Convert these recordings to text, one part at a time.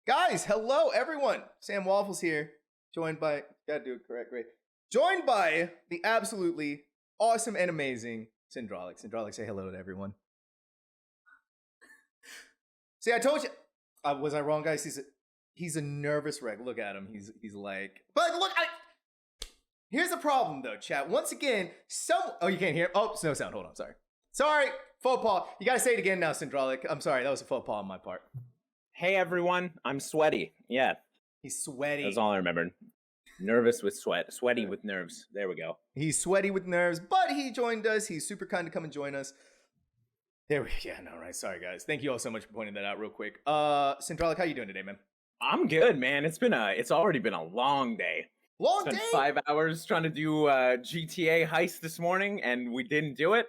Guys, hello everyone. Sam Waffles here, joined by gotta do it correct, great. Joined by the absolutely awesome and amazing Sindrolik. Sindrolik, say hello to everyone. See, I told you. Was I wrong, guys? He's a nervous wreck. Look at him. He's like. But look, here's the problem though, chat. Once again, oh, you can't hear. Oh, no sound. Hold on. Sorry. Faux pas. You gotta say it again now, Sindrolik. I'm sorry. That was a faux pas on my part. Hey everyone, I'm sweaty. Yeah. He's sweaty. That's all I remembered. Nervous with sweat. Sweaty with nerves. There we go. He's sweaty with nerves, but he joined us. He's super kind to come and join us. Right. Sorry, guys. Thank you all so much for pointing that out real quick. Sindrolik, how you doing today, man? I'm good, man. It's already been a long day. Spent 5 hours trying to do a GTA heist this morning, and we didn't do it.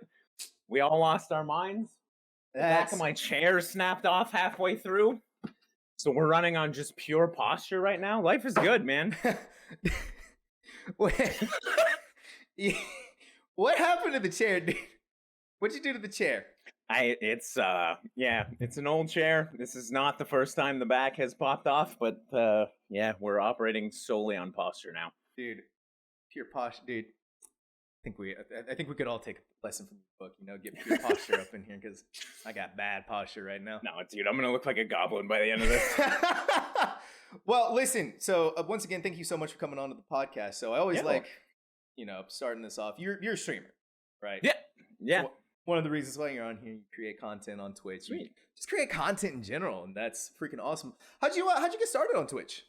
We all lost our minds. The back of my chair snapped off halfway through. So we're running on just pure posture right now. Life is good, man. What happened to the chair, dude? What'd you do to the chair? It's an old chair. This is not the first time the back has popped off, but we're operating solely on posture now. Dude, pure posture, dude. I think we could all take a lesson from the book, get pure posture up in here, because I got bad posture right now. No, dude, I'm going to look like a goblin by the end of this. Well, listen, so once again, thank you so much for coming on to the podcast. So I always starting this off. You're a streamer, right? Yeah. So one of the reasons why you're on here, you create content on Twitch. You just create content in general, and that's freaking awesome. How'd you get started on Twitch?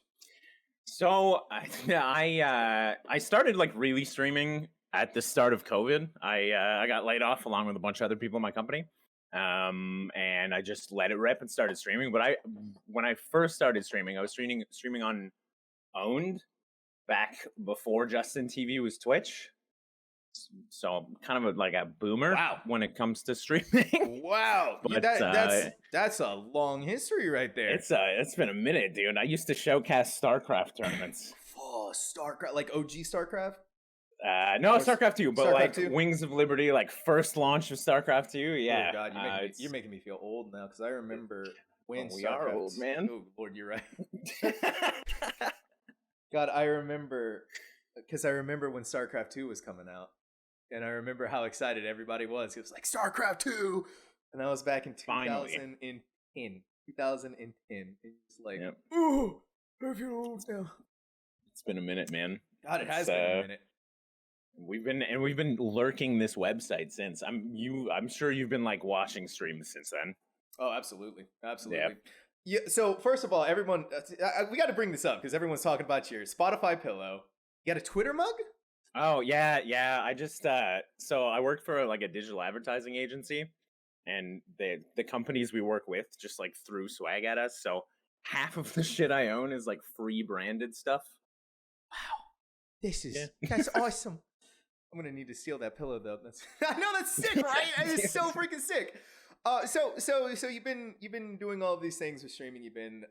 So I started really streaming at the start of COVID. I got laid off along with a bunch of other people in my company, and I just let it rip and started streaming. But when I first started streaming, I was streaming on Owned back before Justin TV was Twitch. So I'm kind of a boomer when it comes to streaming. Wow, but that's a long history right there. It's been a minute, dude. I used to showcast StarCraft tournaments. Oh, StarCraft, like OG StarCraft. No, StarCraft 2, but StarCraft 2? Wings of Liberty, first launch of StarCraft 2. Yeah. Oh God, you're making me feel old now, because I remember when we are old, man. Oh Lord, you're right. God, I remember when StarCraft 2 was coming out, and I remember how excited everybody was. It was like StarCraft 2, and that was back in 2010. And it's like, yep. Ooh, I feel old now. It's been a minute, man. God, it has been a minute. We've been lurking this website since. I'm sure you've been watching streams since then. Oh, absolutely. Yeah. So first of all, everyone, we got to bring this up because everyone's talking about your Spotify pillow. You got a Twitter mug? Oh yeah. I just so I work for a digital advertising agency, and the companies we work with just threw swag at us. So half of the shit I own is free branded stuff. Wow, that's awesome. I'm gonna need to steal that pillow though. I know that's sick, right? It's so freaking sick. So you've been doing all of these things with streaming. You've been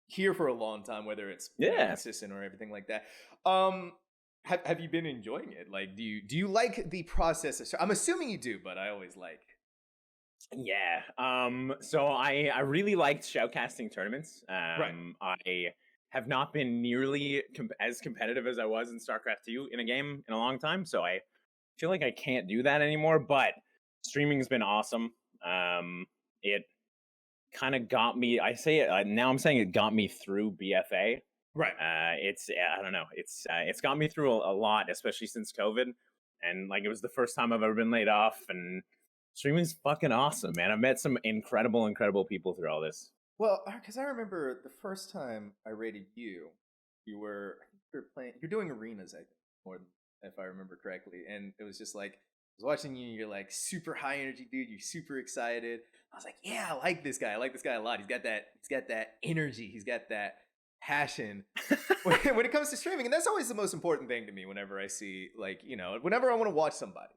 here for a long time, whether it's consistent or everything like that. Have you been enjoying it? Do you like the process? I'm assuming you do, but I always like. Yeah. So I really liked shoutcasting tournaments. Right. I have not been nearly as competitive as I was in StarCraft 2 in a game in a long time, so I feel like I can't do that anymore, but streaming has been awesome. It kind of got me, now I'm saying it got me through BFA. Right. I don't know. It's got me through a lot, especially since COVID, and it was the first time I've ever been laid off, and streaming's fucking awesome, man. I've met some incredible people through all this. Well, because I remember the first time I rated you were you're doing arenas, I think, more than, if I remember correctly. And it was just I was watching you, you're super high energy, dude. You're super excited. I was like, yeah, I like this guy. I like this guy a lot. He's got that energy. He's got that passion when it comes to streaming. And that's always the most important thing to me whenever I see, whenever I want to watch somebody.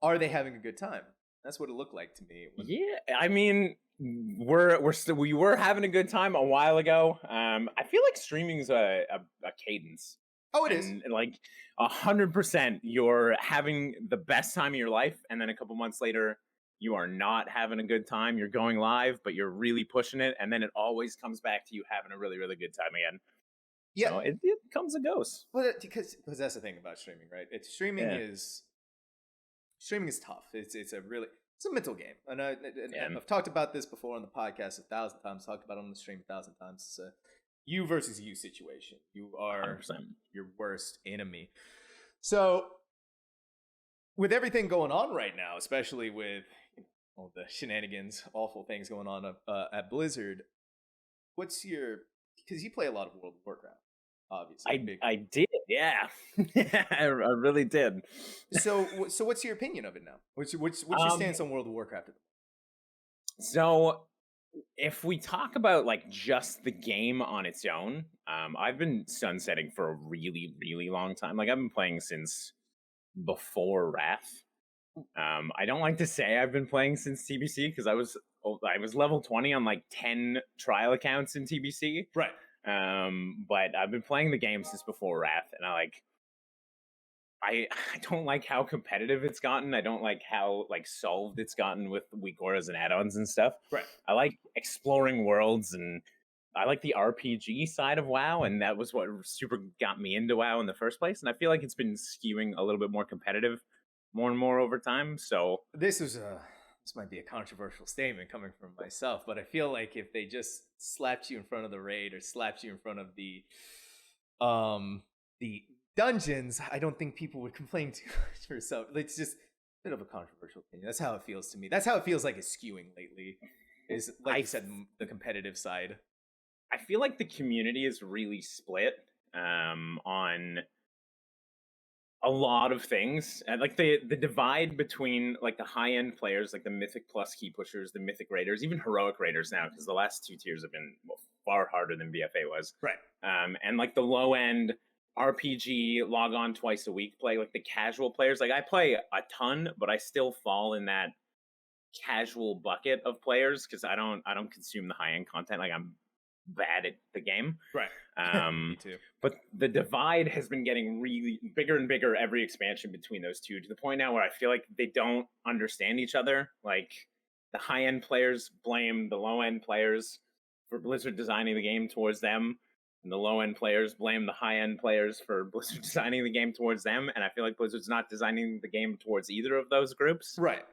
Are they having a good time? That's what it looked like to me. Yeah, I mean, we were having a good time a while ago. I feel like streaming's a cadence. Oh, it is. 100%. You're having the best time of your life, and then a couple months later, you are not having a good time. You're going live, but you're really pushing it, and then it always comes back to you having a really, really good time again. Yeah, So it comes and goes. well, because that's the thing about streaming, right? It's Yeah. streaming is tough. It's a mental game, and Yeah. I've talked about this before on the podcast 1,000 times. Talked about it on the stream 1,000 times. It's a you versus you situation. You are 100%. your worst enemy. So with everything going on right now, especially with all the shenanigans, awful things going on at Blizzard, what's your? Because you play a lot of World of Warcraft, obviously. I did, yeah. Yeah, I really did. So what's your opinion of it now? What's your stance on World of Warcraft? So if we talk about like just the game on its own, I've been sunsetting for a really, really long time. Like I've been playing since before Wrath. I don't like to say I've been playing since TBC because I was level 20 on like 10 trial accounts in TBC. Right. But I've been playing the game since before Wrath, and I don't like how competitive it's gotten. I don't like how like solved it's gotten with weak auras and add-ons and stuff. Right. I like exploring worlds, and I like the RPG side of WoW, and that was what super got me into WoW in the first place. And I feel like it's been skewing a little bit more competitive more and more over time. So This might be a controversial statement coming from myself, but I feel like if they just slapped you in front of the raid or slapped you in front of the dungeons, I don't think people would complain too much or so. It's just a bit of a controversial opinion. That's how it feels to me. That's how it feels like it's skewing lately. Is like you said, the competitive side. I feel like the community is really split on a lot of things, and like the divide between like the high end players, like the Mythic Plus key pushers, the Mythic Raiders, even Heroic Raiders now, because the last 2 tiers have been far harder than BFA was. Right. And like the low end RPG log on twice a week play, like the casual players. Like I play a ton, but I still fall in that casual bucket of players because I don't consume the high end content. Like I'm bad at the game. Right. Me too. But the divide has been getting really bigger and bigger every expansion between those two, to the point now where I feel like they don't understand each other. Like the high end players blame the low end players for Blizzard designing the game towards them, and the low end players blame the high end players for Blizzard designing the game towards them. And I feel like Blizzard's not designing the game towards either of those groups. Right.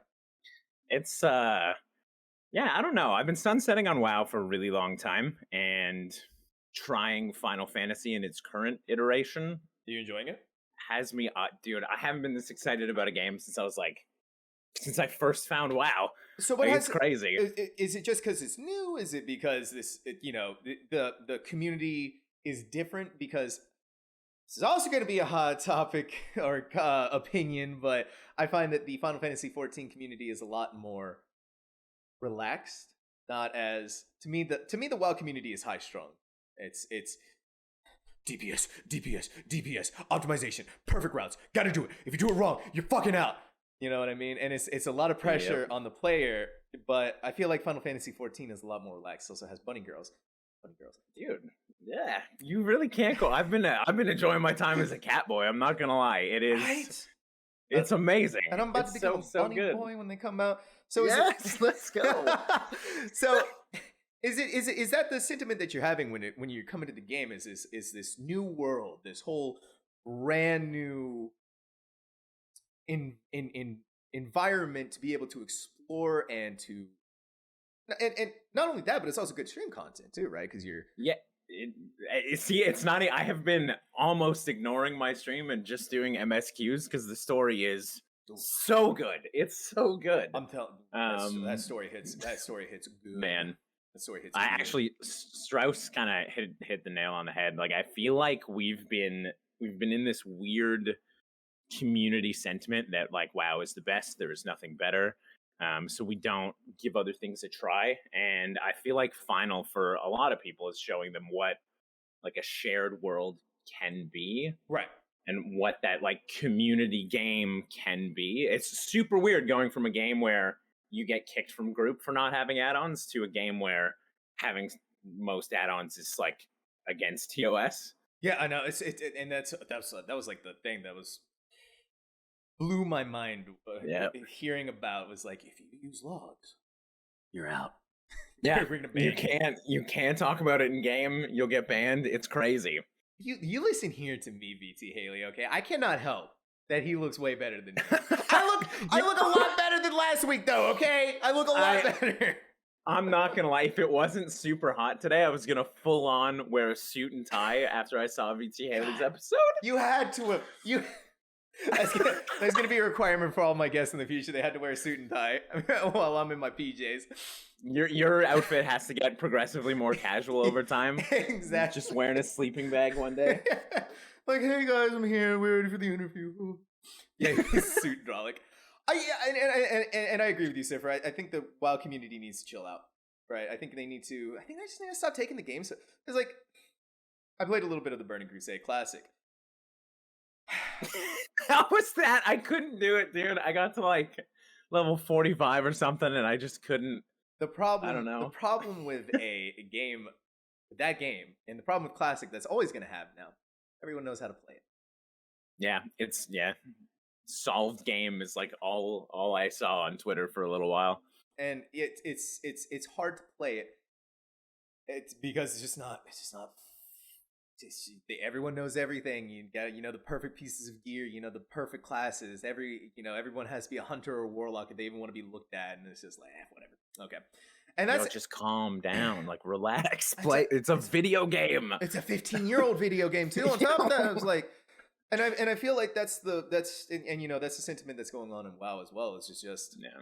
It's yeah, I don't know. I've been sunsetting on WoW for a really long time and trying Final Fantasy in its current iteration. Are you enjoying it? Has me, dude, I haven't been this excited about a game since I first found WoW. So what it's crazy. Is it just because it's new? Is it because the community is different? Because this is also going to be a hot topic or opinion, but I find that the Final Fantasy 14 community is a lot more relaxed. Not as to me the WoW community is high strung. It's DPS, DPS, DPS, optimization, perfect routes. Got to do it. If you do it wrong, you're fucking out. You know what I mean? And it's a lot of pressure on the player, but I feel like Final Fantasy 14 is a lot more relaxed. It also has bunny girls. Dude. Yeah, you really can't go. I've been enjoying my time as a cat boy. I'm not gonna lie. It is Right? It's amazing. And I'm about to become a bunny boy when they come out. So yes, let's go. So is that the sentiment that you're having when you come into the game? Is this new world, this whole brand new in environment to be able to explore and not only that, but it's also good stream content too, right? Because you're see, it's not. I have been almost ignoring my stream and just doing MSQs because the story is so good. It's so good. I'm telling that story hits. That story hits good, man. That story hits. I actually Strauss kind of hit the nail on the head. Like I feel like we've been in this weird community sentiment that like WoW is the best. There is nothing better. So we don't give other things a try. And I feel like Final, for a lot of people, is showing them what like a shared world can be. Right. And what that like community game can be. It's super weird going from a game where you get kicked from group for not having add-ons to a game where having most add-ons is like against TOS. Yeah, I know. And that was like the thing that was blew my mind. Yeah, Hearing about was like, if you use logs, you're out. yeah. We're gonna ban You can't talk about it in game. You'll get banned. It's crazy. You listen here to me, VT Haley. Okay, I cannot help that he looks way better than me. I look a lot better than last week, though. Okay, I look a lot better. I'm not gonna lie. If it wasn't super hot today, I was gonna full on wear a suit and tie after I saw VT Haley's episode. You had to have you. That's gonna be a requirement for all my guests in the future. They had to wear a suit and tie while I'm in my PJs. Your outfit has to get progressively more casual over time. Exactly. Just wearing a sleeping bag one day. Like, hey guys, I'm here. We're ready for the interview. Yeah, Sindrolik. And I agree with you, Cipher. I think the WoW community needs to chill out, right? I think they just need to stop taking the game so. Because like, I played a little bit of the Burning Crusade Classic. How was that? I couldn't do it, dude. I got to like level 45 or something, and I just couldn't. The problem, I don't know. The problem with a game, that game, and the problem with Classic that's always going to have now, everyone knows how to play it. Yeah, solved game is like all I saw on Twitter for a little while, and it's hard to play it. It's because it's just not. Everyone knows everything. You got the perfect pieces of gear. The perfect classes. Everyone has to be a hunter or a warlock if they even want to be looked at, and it's just like whatever. Okay, and that's just calm down, like relax. Play. It's a video game. It's a 15-year-old video game too. On top of that, I was like, and I feel like that's the sentiment that's going on in WoW as well. It's just yeah.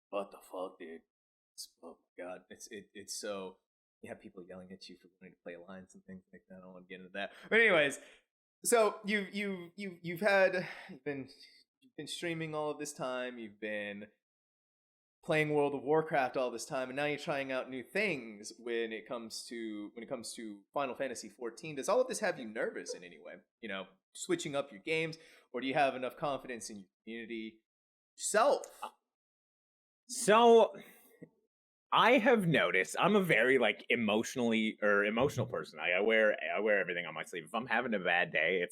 What the fuck, dude? Oh my god, it's so. You have people yelling at you for wanting to play alliance and things like that. I don't want to get into that. But anyways, so you've been streaming all of this time. You've been playing World of Warcraft all this time, and now you're trying out new things when it comes to Final Fantasy 14. Does all of this have you nervous in any way? Switching up your games, or do you have enough confidence in your community yourself? So I have noticed I'm a very like emotional person. I wear everything on my sleeve. If I'm having a bad day,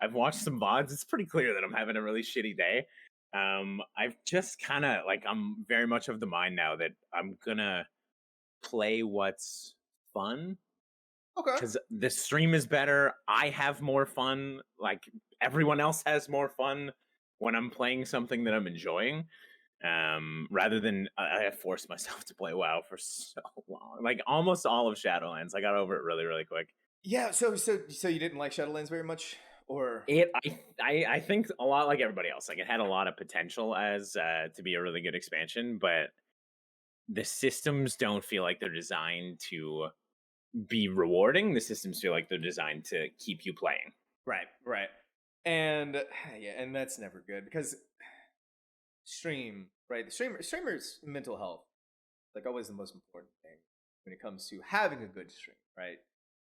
I've watched some VODs. It's pretty clear that I'm having a really shitty day. I've just kind of like I'm very much of the mind now that I'm gonna play what's fun. Okay. Because the stream is better. I have more fun. Like everyone else has more fun when I'm playing something that I'm enjoying. Rather than I have forced myself to play WoW for so long, like almost all of Shadowlands. I got over it really, really quick. Yeah. So you didn't like Shadowlands very much, or I think a lot like everybody else. Like it had a lot of potential as to be a really good expansion, but the systems don't feel like they're designed to be rewarding. The systems feel like they're designed to keep you playing. Right. And yeah, and that's never good because stream, right? The streamer's mental health, like always the most important thing when it comes to having a good stream, right?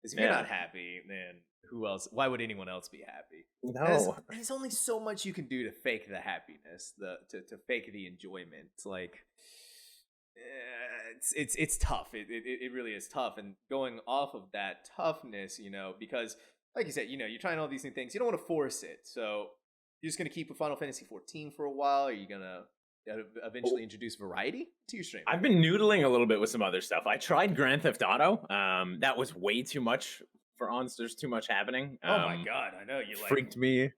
Because if you're not happy, then who else? Why would anyone else be happy? No, there's only so much you can do to fake the happiness, to fake the enjoyment. It's like it's tough. It really is tough. And going off of that toughness, because like you said, you're trying all these new things. You don't want to force it, so you're just gonna keep with Final Fantasy 14 for a while. Are you gonna eventually introduce variety to your stream? I've been noodling a little bit with some other stuff. I tried Grand Theft Auto. That was way too much for ons. There's too much happening. Oh my god, I know you freaked me.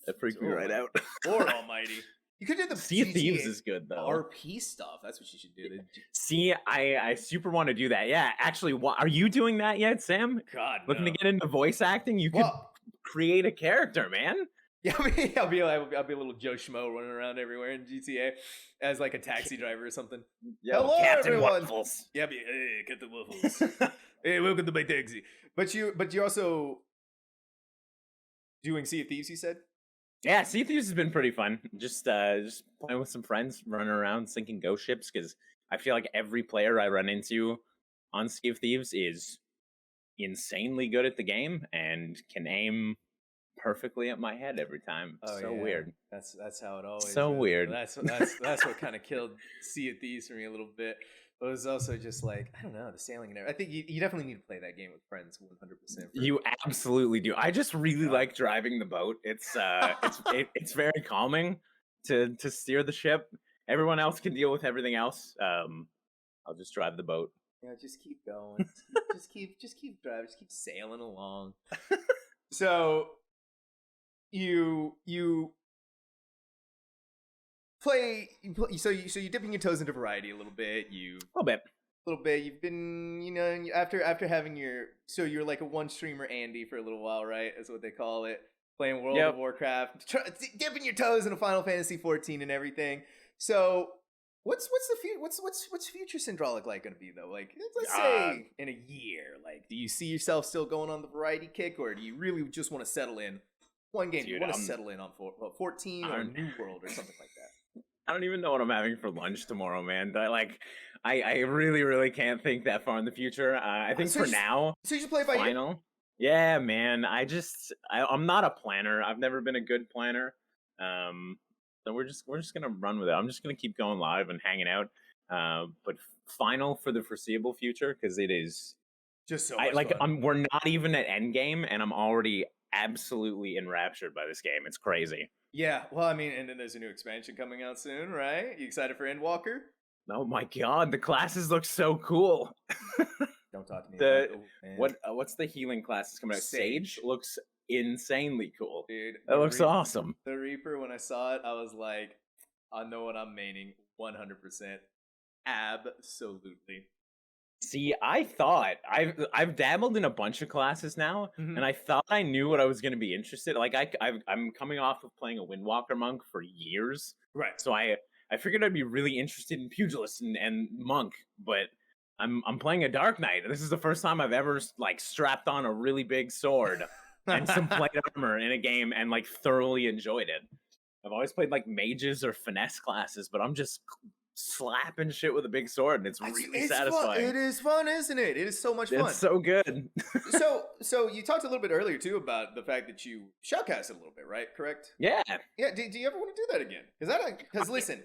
That freaked me right out. Lord Almighty. You could do the Sea of Thieves is good though. RP stuff. That's what you should do. See, I super want to do that. Yeah, actually, are you doing that yet, Sam? God, looking to get into voice acting. You could create a character, man. Yeah, I'll be a little Joe Schmo running around everywhere in GTA as like a taxi driver or something. Yo, hello, Captain everyone. Waffles. Yeah, hey, Captain Waffles. Hey, welcome to my taxi. But you're also doing Sea of Thieves, you said? Yeah, Sea of Thieves has been pretty fun. Just playing with some friends, running around, sinking ghost ships, because I feel like every player I run into on Sea of Thieves is insanely good at the game and can aim perfectly at my head every time. Weird. That's how it always so is. Weird. That's what kind of killed Sea of Thieves for me a little bit. It was also just like, I don't know, the sailing and everything. I think you definitely need to play that game with friends 100%. You absolutely do. I just really like driving the boat. It's very calming to steer the ship. Everyone else can deal with everything else. I'll just drive the boat. Yeah, just keep going. Just keep driving. Just keep sailing along. So you play. So you're dipping your toes into variety a little bit. A little bit. You've been, after having you're like a one streamer Andy for a little while, right? That's what they call it. Playing World of Warcraft, dipping your toes into Final Fantasy 14 and everything. So what's future Sindrolik like going to be though? Like, let's say in a year, like, do you see yourself still going on the variety kick, or do you really just want to settle in one game? Do you want to settle in on 14 or New World or something like that? I don't even know what I'm having for lunch tomorrow, man. I really, really can't think that far in the future. I think for now. So you just play by final. Ear? Yeah, man. I'm not a planner. I've never been a good planner. So we're just gonna run with it. I'm just gonna keep going live and hanging out. But final for the foreseeable future, because it is just so much fun. We're not even at endgame, and I'm already absolutely enraptured by this game. It's crazy. Yeah, well, I mean, and then there's a new expansion coming out soon, right? You excited for Endwalker? Oh my god, the classes look so cool. Don't talk to me. What's the healing classes coming out? Sage looks insanely cool. Dude, that looks awesome. The Reaper, when I saw it, I was like, I know what I'm maining 100%. Absolutely. See, I thought I've dabbled in a bunch of classes now, and I thought I knew what I was going to be interested. Like I'm coming off of playing a Windwalker monk for years, right? So I figured I'd be really interested in pugilist and monk, but I'm playing a Dark Knight. This is the first time I've ever like strapped on a really big sword and some plate armor in a game and like thoroughly enjoyed it. I've always played like mages or finesse classes, but I'm just slapping shit with a big sword, and it's really satisfying. It is fun, isn't it? It is so much fun. It's so good. so you talked a little bit earlier too about the fact that you shoutcast a little bit, right? Correct? Yeah. Do you ever want to do that again? Because listen,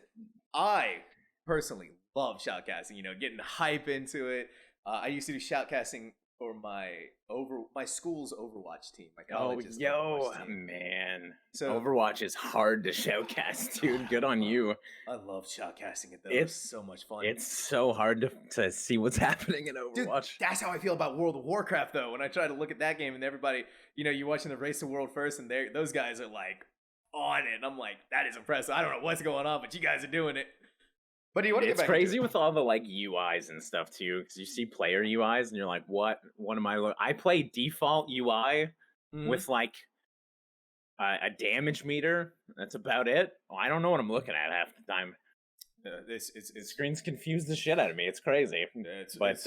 I personally love shoutcasting. Getting hype into it. I used to do shoutcasting for my school's Overwatch team. My college's Overwatch team. Man. So Overwatch is hard to shoutcast, dude. Good on you. I love shoutcasting it though. It's so much fun. It's so hard to see what's happening in Overwatch. Dude, that's how I feel about World of Warcraft though. When I try to look at that game and everybody, you're watching the Race to World first, and those guys are like on it. And I'm like, that is impressive. I don't know what's going on, but you guys are doing it. But do you want to get back into it? It's crazy with all the like UIs and stuff too, because you see player UIs and you're like, what am I? I play default UI with like a damage meter. That's about it. I don't know what I'm looking at half the time. Screens confuse the shit out of me. It's crazy. But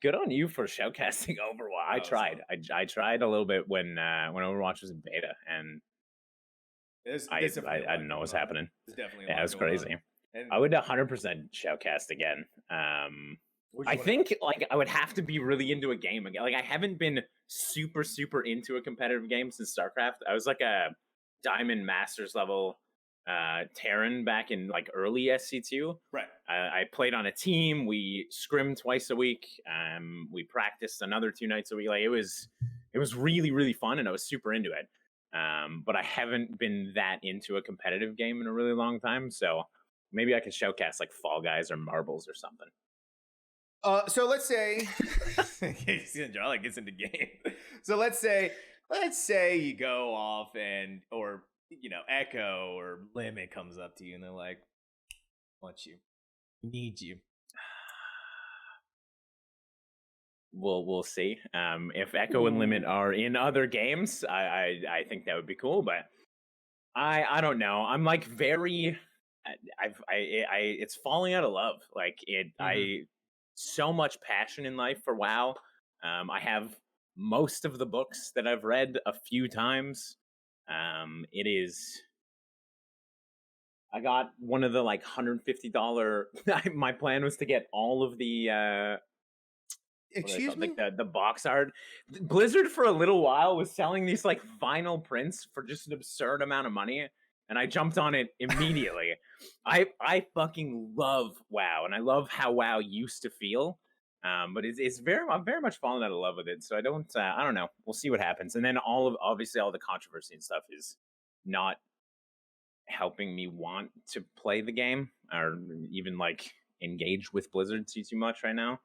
good on you for shoutcasting Overwatch. I tried. I tried a little bit when Overwatch was in beta, and I didn't know what was happening. It was crazy. And I would 100% shoutcast again. I think like I would have to be really into a game again. Like I haven't been super into a competitive game since StarCraft. I was like a Diamond Masters level Terran back in like early SC2. Right. I played on a team. We scrimmed twice a week. We practiced another 2 nights a week. Like it was really fun, and I was super into it. But I haven't been that into a competitive game in a really long time. So maybe I could shoutcast like Fall Guys or Marbles or something. So let's say Sindrolik gets into game. So let's say you go off or Echo or Limit comes up to you and they're like, "Want you, need you." We'll see. If Echo and Limit are in other games, I think that would be cool. But I don't know. I'm like very. It's falling out of love. Like it, so much passion in life for WoW. I have most of the books that I've read a few times. It is. I got one of the like $150. My plan was to get all of the. Excuse me? Like the box art. Blizzard for a little while was selling these like vinyl prints for just an absurd amount of money. and I jumped on it immediately. I fucking love WoW, and I love how WoW used to feel. But I'm very much fallen out of love with it. So I don't know. We'll see what happens. And then obviously all the controversy and stuff is not helping me want to play the game or even like engage with Blizzard too much right now.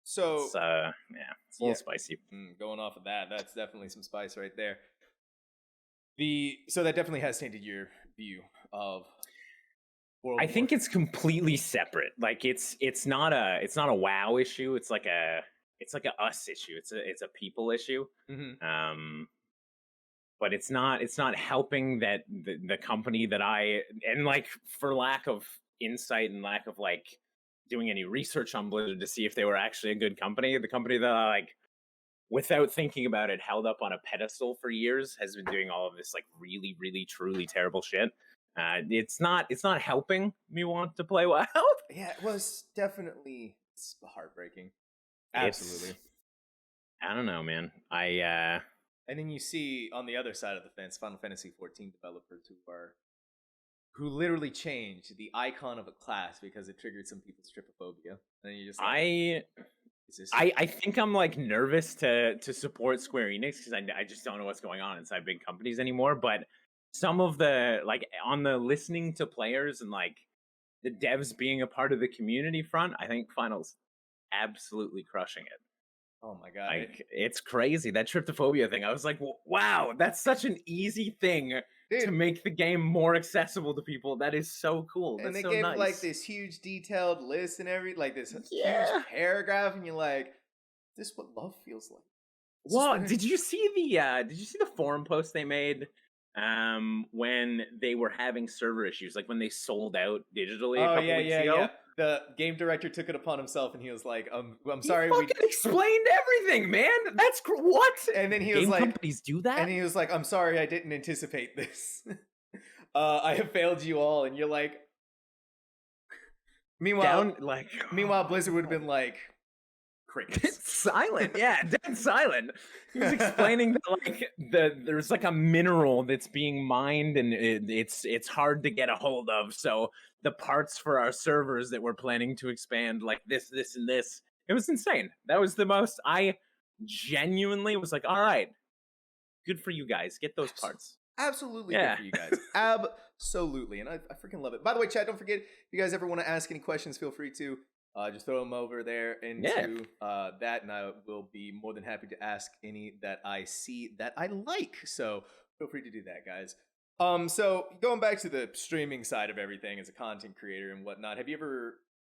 So it's a little spicy. Going off of that, that's definitely some spice right there. So that definitely has tainted your view of World I of think Warcraft. it's completely separate. Like it's not a WoW issue. It's like a us issue. It's a people issue. Mm-hmm. But it's not helping that the company that and like for lack of insight and lack of like doing any research on Blizzard to see if they were actually a good company, the company that I like without thinking about it held up on a pedestal for years has been doing all of this like really really truly terrible shit. It's not helping me want to play WoW. Yeah, it was definitely heartbreaking. Absolutely. I don't know, man. And then you see on the other side of the fence, Final Fantasy XIV developers who literally changed the icon of a class because it triggered some people's trypophobia. And you just like, I think I'm like nervous to support Square Enix because I just don't know what's going on inside big companies anymore. But some of the like on the listening to players and like the devs being a part of the community front, I think Final's absolutely crushing it. Oh my god! Like it's crazy, that tryptophobia thing. I was like, wow, that's such an easy thing to make the game more accessible to people. That is so cool. And that's they so gave nice. like this huge detailed list and like this huge paragraph, and you're like, "This is what love feels like." Well, did you see the forum post they made when they were having server issues, like when they sold out digitally a couple weeks ago? Yeah. The game director took it upon himself, and he was like, I'm sorry. He fucking explained everything, man. That's what? And then he was like, companies do that? And he was like, I'm sorry, I didn't anticipate this. I have failed you all. And you're like, meanwhile, Blizzard would have been like, crickets. Silent, yeah, dead silent. He was explaining that like there's like a mineral that's being mined and it's hard to get a hold of. So the parts for our servers that we're planning to expand, like this, and this, it was insane. That was the most. I genuinely was like, all right, good for you guys. Get those parts. Absolutely good for you guys. Absolutely. And I freaking love it. By the way, chat, don't forget, if you guys ever want to ask any questions, feel free to. Just throw them over there into that, and I will be more than happy to ask any that I see that I like. So feel free to do that, guys. So going back to the streaming side of everything as a content creator and whatnot, do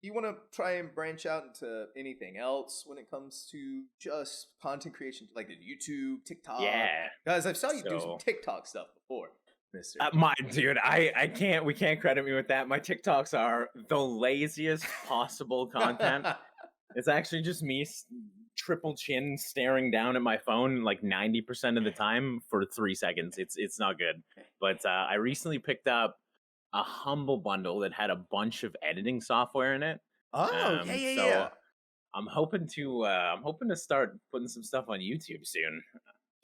you want to try and branch out into anything else when it comes to just content creation, like the YouTube, TikTok? Yeah, guys, I saw you do some TikTok stuff before. We can't credit me with that. My TikToks are the laziest possible content. It's actually just me triple chin staring down at my phone like 90% of the time for 3 seconds. It's not good. But I recently picked up a Humble bundle that had a bunch of editing software in it. Yeah. I'm hoping to start putting some stuff on YouTube soon.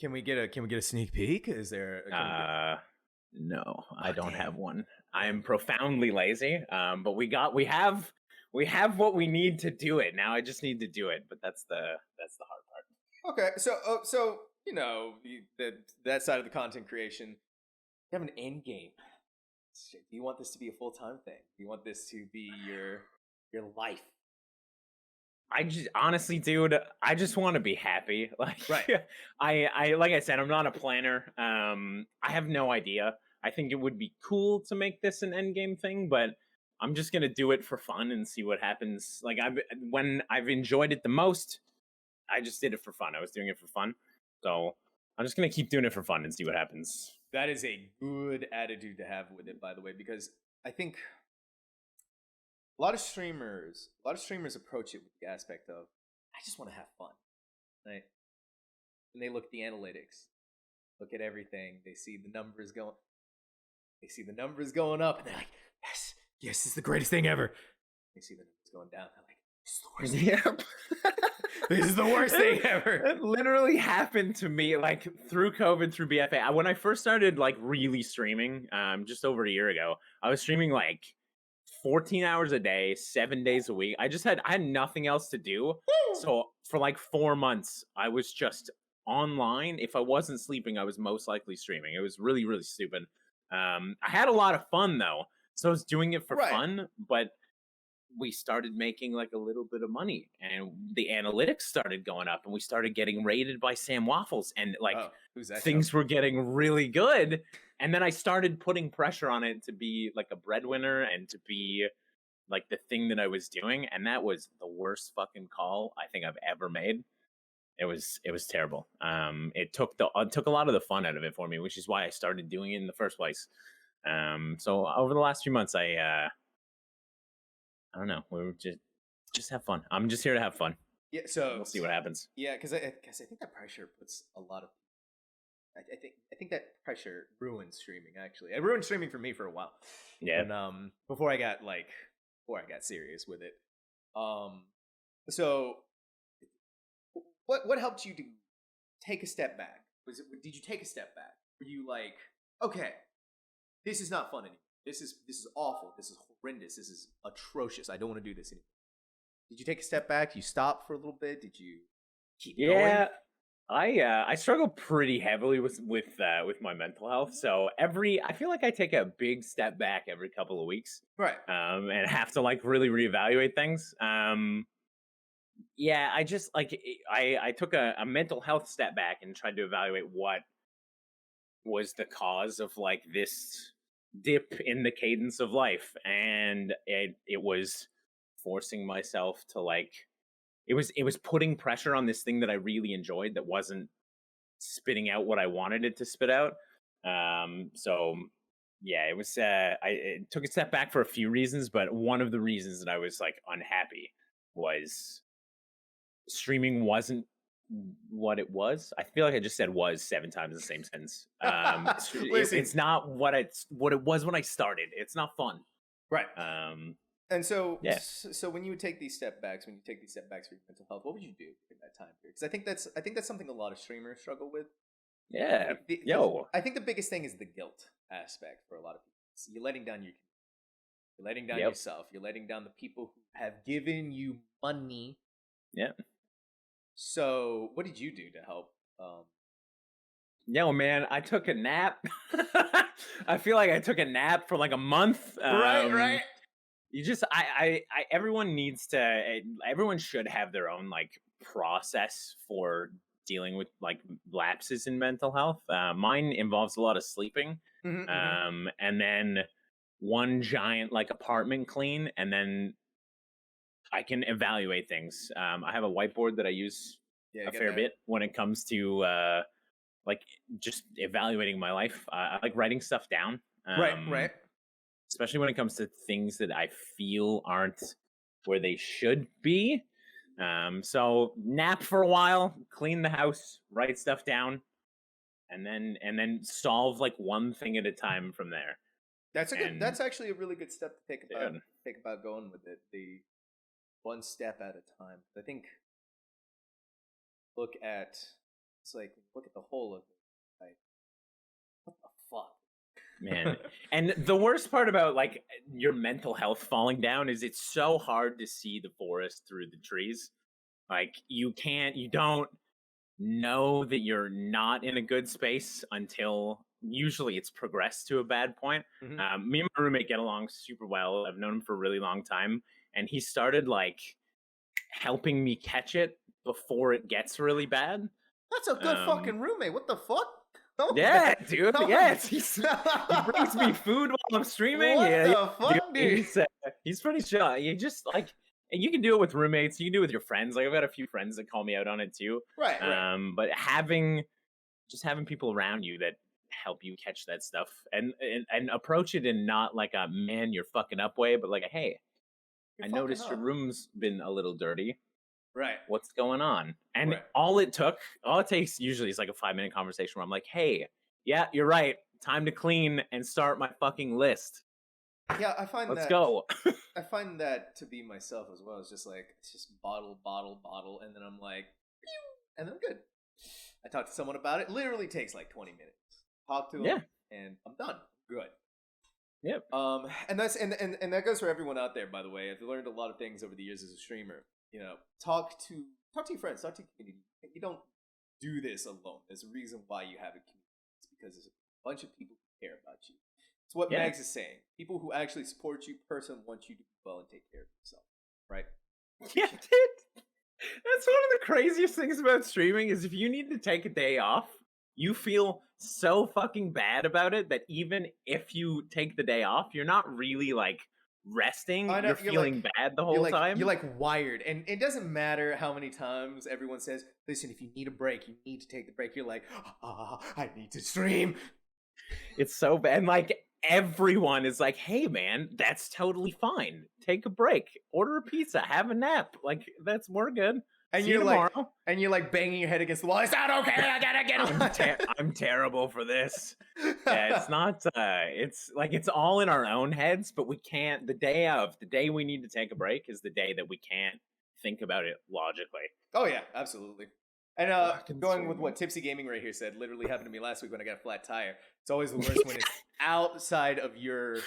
Can we get a sneak peek? Is there? No, I don't have one. I am profoundly lazy. But we have what we need to do it. Now I just need to do it. But that's the hard part. Okay, so you know that side of the content creation, you have an end game. Do you want this to be a full-time thing? Do you want this to be your life? I just honestly, dude, I just want to be happy. Like, right. I like I said, I'm not a planner. I have no idea. I think it would be cool to make this an endgame thing, but I'm just gonna do it for fun and see what happens. Like when I've enjoyed it the most, I just did it for fun. I was doing it for fun, so I'm just gonna keep doing it for fun and see what happens. That is a good attitude to have with it, by the way, because I think a lot of streamers approach it with the aspect of, I just want to have fun, right? And they look at the analytics, look at everything. They see the numbers going up, and they're like, yes, this is the greatest thing ever. They see the numbers going down, they're like, this is the worst thing ever. This is the worst thing ever. It literally happened to me like through COVID, through BFA. When I first started like really streaming, just over a year ago, I was streaming like 14 hours a day, 7 days a week. I had nothing else to do. So for like 4 months, I was just online. If I wasn't sleeping, I was most likely streaming. It was really, really stupid. I had a lot of fun though. So I was doing it for fun, but we started making like a little bit of money and the analytics started going up and we started getting rated by Sam Waffles and like things were getting really good. And then I started putting pressure on it to be like a breadwinner and to be like the thing that I was doing. And that was the worst fucking call I think I've ever made. It was terrible. It took a lot of the fun out of it for me, which is why I started doing it in the first place. So over the last few months, I don't know. We were just have fun. I'm just here to have fun. Yeah. So we'll see what happens. Yeah, because I think that pressure puts a lot of. I think that pressure ruins streaming. Actually, it ruined streaming for me for a while. Yeah. And before I got serious with it. So what helped you to take a step back? Did you take a step back? Were you like, okay, this is not fun anymore. This is awful. This is horrendous. This is atrocious. I don't want to do this anymore. Did you take a step back? You stopped for a little bit? Did you keep going? Yeah, I struggle pretty heavily with my mental health. So I feel like I take a big step back every couple of weeks, right? And have to like really reevaluate things. Yeah, I just like I took a mental health step back and tried to evaluate what was the cause of like this dip in the cadence of life, and it was forcing myself to like it was putting pressure on this thing that I really enjoyed that wasn't spitting out what I wanted it to spit out. So yeah, it was I took a step back for a few reasons, but one of the reasons that I was like unhappy was streaming wasn't what it was. I feel like I just said "was" 7 times in the same sentence. It's not what it was when I started. It's not fun, right? And so, yeah. So when you would take these step backs, for your mental health, what would you do in that time period? Because I think that's something a lot of streamers struggle with. Yeah, I think the biggest thing is the guilt aspect for a lot of people. So you're letting down you're letting down yourself. You're letting down the people who have given you money. Yeah. So what did you do to help? Yo, man, I took a nap. I feel like I took a nap for like a month. Right. You just, everyone should have their own like process for dealing with like lapses in mental health. Mine involves a lot of sleeping, and then one giant like apartment clean, and then I can evaluate things. I have a whiteboard that I use a fair bit when it comes to like just evaluating my life. I like writing stuff down. Right. Especially when it comes to things that I feel aren't where they should be. So nap for a while, clean the house, write stuff down, and then solve like one thing at a time from there. That's actually a really good step to think about going with it. The one step at a time. I think look at the whole of it. Like, what the fuck? Man. And the worst part about like your mental health falling down is it's so hard to see the forest through the trees. Like you don't know that you're not in a good space until usually it's progressed to a bad point. Me and my roommate get along super well. I've known him for a really long time, and he started like helping me catch it before it gets really bad. That's a good fucking roommate. What the fuck? Yeah, dude. Yeah, he brings me food while I'm streaming. What the fuck, dude? He's pretty chill. You just like, and you can do it with roommates. You can do it with your friends. Like I've got a few friends that call me out on it too. Right. But having people around you that help you catch that stuff and approach it in not like a man you're fucking up way, but like a hey, I noticed your room's been a little dirty. Right. What's going on? And all it takes usually is like a 5-minute conversation where I'm like, hey, yeah, you're right. Time to clean and start my fucking list. Yeah, I find Let's that go. I find that to be myself as well. It's just like it's just bottle, bottle, bottle, and then I'm like, "Pew," and then I'm good. I talk to someone about it. Literally takes like 20 minutes. Talk to them, Yeah. and I'm done. Good. Yep. And that's and that goes for everyone out there. By the way, I've learned a lot of things over the years as a streamer. You know, talk to your friends, talk to your community. You don't do this alone. There's a reason why you have a community. It's because there's a bunch of people who care about you. It's what Yeah. Mags is saying. People who actually support you, person want you to do well and take care of yourself. Right? Yeah, dude. That's one of the craziest things about streaming is if you need to take a day off, you feel so fucking bad about it that even if you take the day off, you're not really like resting. I know You're feeling bad the whole time. you're like wired, and it doesn't matter how many times everyone says, "Listen, if you need a break, you need to take the break." You're like, I need to stream. It's so bad. And like everyone is like, hey man, that's totally fine. Take a break. Order a pizza. Have a nap. Like we're good. And See you're you like, tomorrow. and you're like banging your head against the wall. It's not okay. I gotta get on. I'm terrible for this. Yeah, it's not. It's like it's all in our own heads, but we can't. The day we need to take a break is the day that we can't think about it logically. Oh yeah, absolutely. And Fucking going with streaming. what Tipsy Gaming right here said, literally happened to me last week when I got a flat tire. It's always the worst when it's outside of your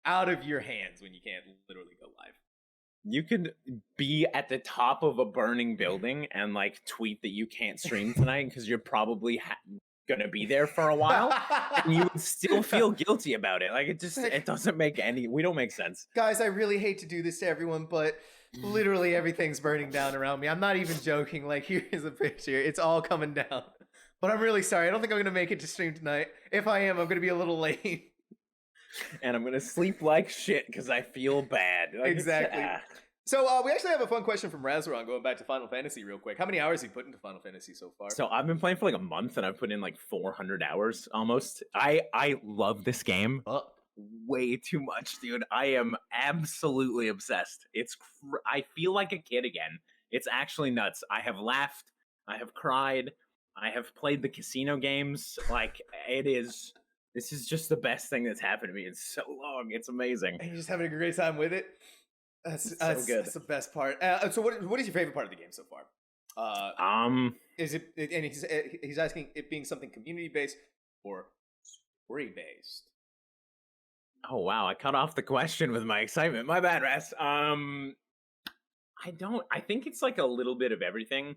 hands when you can't literally go live. You could be at the top of a burning building and like tweet that you can't stream tonight because you're probably gonna be there for a while, and you would still feel guilty about it. Like it doesn't make we don't make sense. Guys, I really hate to do this to everyone, but literally everything's burning down around me. I'm not even joking. Like, here's a picture. It's all coming down. But I'm really sorry. I don't think I'm gonna make it to stream tonight. If I am, I'm gonna be a little late. And I'm gonna sleep like shit because I feel bad. Like, exactly. So we actually have a fun question from Razran going back to Final Fantasy real quick. How many hours have you put into Final Fantasy so far? So I've been playing for like a month and I've put in like 400 hours almost. I love this game way too much, dude. I am absolutely obsessed. I feel like a kid again. It's actually nuts. I have laughed. I have cried. I have played the casino games. Like this is just the best thing that's happened to me in so long. It's amazing. And you're just having a great time with it. That's so good. That's the best part. So what is your favorite part of the game so far? Is it? And he's asking it being something community based or story based. Oh wow! I cut off the question with my excitement. My bad, Raz. I think it's like a little bit of everything.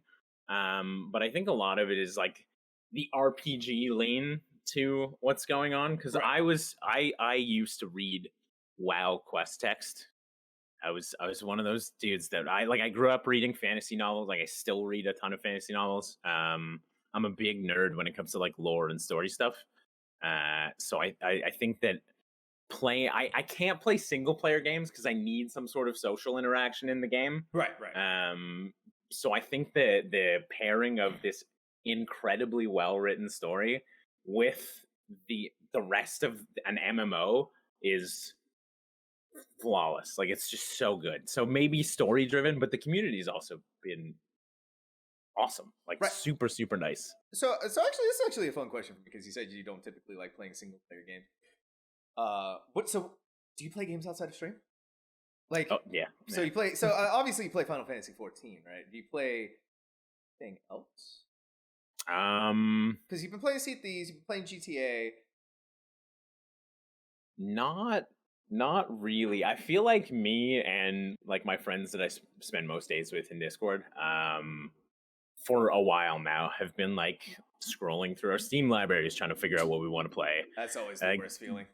But I think a lot of it is like the RPG lean to what's going on because right. I used to read WoW quest text. I was one of those dudes that I grew up reading fantasy novels. Like I still read a ton of fantasy novels. I'm a big nerd when it comes to like lore and story stuff. So I think that I can't play single player games because I need some sort of social interaction in the game. Right. So I think that the pairing of this incredibly well written story with the rest of an MMO is flawless. Like it's just so good. So maybe story driven, but the community's also been awesome. Like right. super nice. So actually this is actually a fun question because you said you don't typically like playing single player games. So do you play games outside of stream? Like yeah. So you play obviously you play Final Fantasy 14, right? Do you play anything else? Because you've been playing Sea Thieves, you've been playing GTA. Not really. I feel like me and like my friends that I spend most days with in Discord, for a while now, have been like scrolling through our Steam libraries trying to figure out what we want to play. That's always the worst feeling.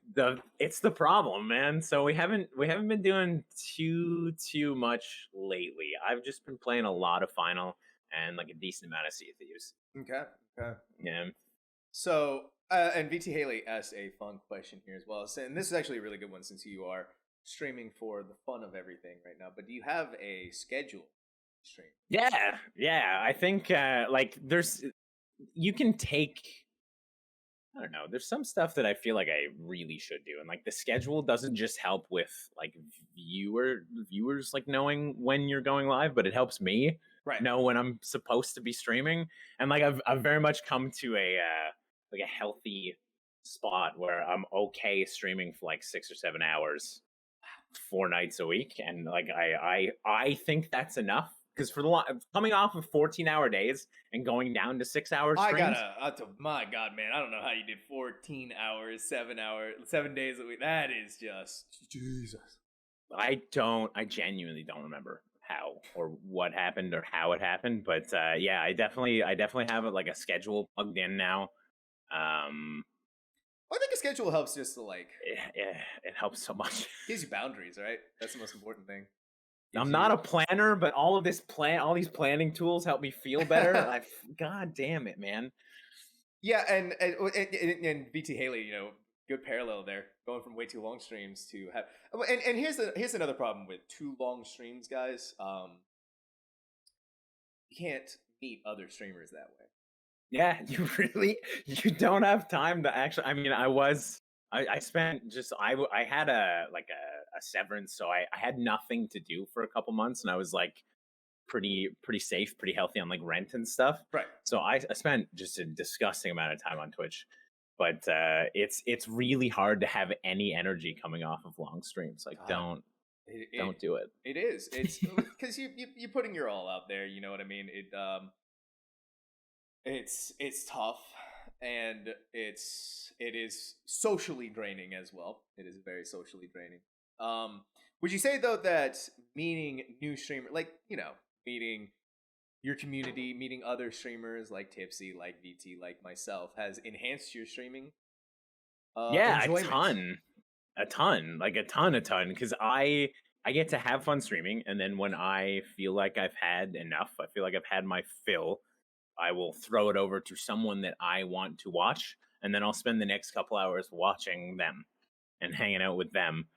It's the problem, man. So we haven't been doing too much lately. I've just been playing a lot of Final and like a decent amount of Sea of Thieves. Okay. Yeah. So. And VT Haley asked a fun question here as well. And this is actually a really good one since you are streaming for the fun of everything right now. But do you have a schedule stream? Yeah. I think like you can take, I don't know, there's some stuff that I feel like I really should do. And like the schedule doesn't just help with like viewers like knowing when you're going live, but it helps me know when I'm supposed to be streaming. And like I've very much come to a healthy spot where I'm okay streaming for like 6 or 7 hours 4 nights a week, and like I think that's enough because for coming off of 14-hour days and going down to 6 hour streams. My God, man, I don't know how you did 14 hours, 7 hours, 7 days a week. That is just Jesus. I genuinely don't remember how or what happened or how it happened, but yeah, I definitely have it like a schedule plugged in now. I think a schedule helps just to like it helps so much. Gives you boundaries, right? That's the most important thing. I'm not a planner, but all these planning tools help me feel better. God damn it, man. Yeah, and VT Haley, good parallel there, going from way too long streams to have. And here's another problem with too long streams, guys. You can't meet other streamers that way. Yeah, you don't have time to actually. I mean, I spent just I had a severance, so I had nothing to do for a couple months, and I was like pretty safe, pretty healthy on like rent and stuff. Right. So I spent just a disgusting amount of time on Twitch, but it's really hard to have any energy coming off of long streams. Like, don't do it. It is. It's because you're putting your all out there. You know what I mean? It's tough, and it is socially draining as well. It is very socially draining. Would you say though that meeting new streamer, like meeting your community, meeting other streamers like Tipsy, like VT, like myself, has enhanced your streaming? Yeah, enjoyment? a ton, because I get to have fun streaming, and then when I feel like I've had enough, I feel like I've had my fill, I will throw it over to someone that I want to watch, and then I'll spend the next couple hours watching them and hanging out with them.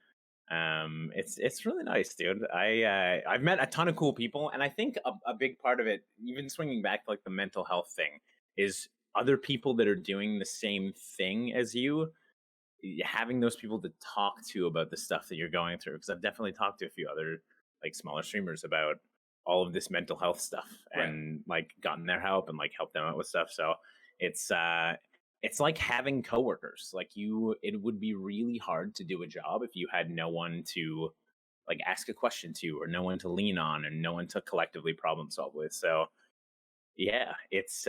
It's really nice, dude. I've met a ton of cool people, and I think a big part of it, even swinging back to like the mental health thing, is other people that are doing the same thing as you, having those people to talk to about the stuff that you're going through. Because I've definitely talked to a few other like smaller streamers about all of this mental health stuff, and like gotten their help and like helped them out with stuff. So it's like having coworkers. Like it would be really hard to do a job if you had no one to like ask a question to, or no one to lean on, and no one to collectively problem solve with. So yeah, it's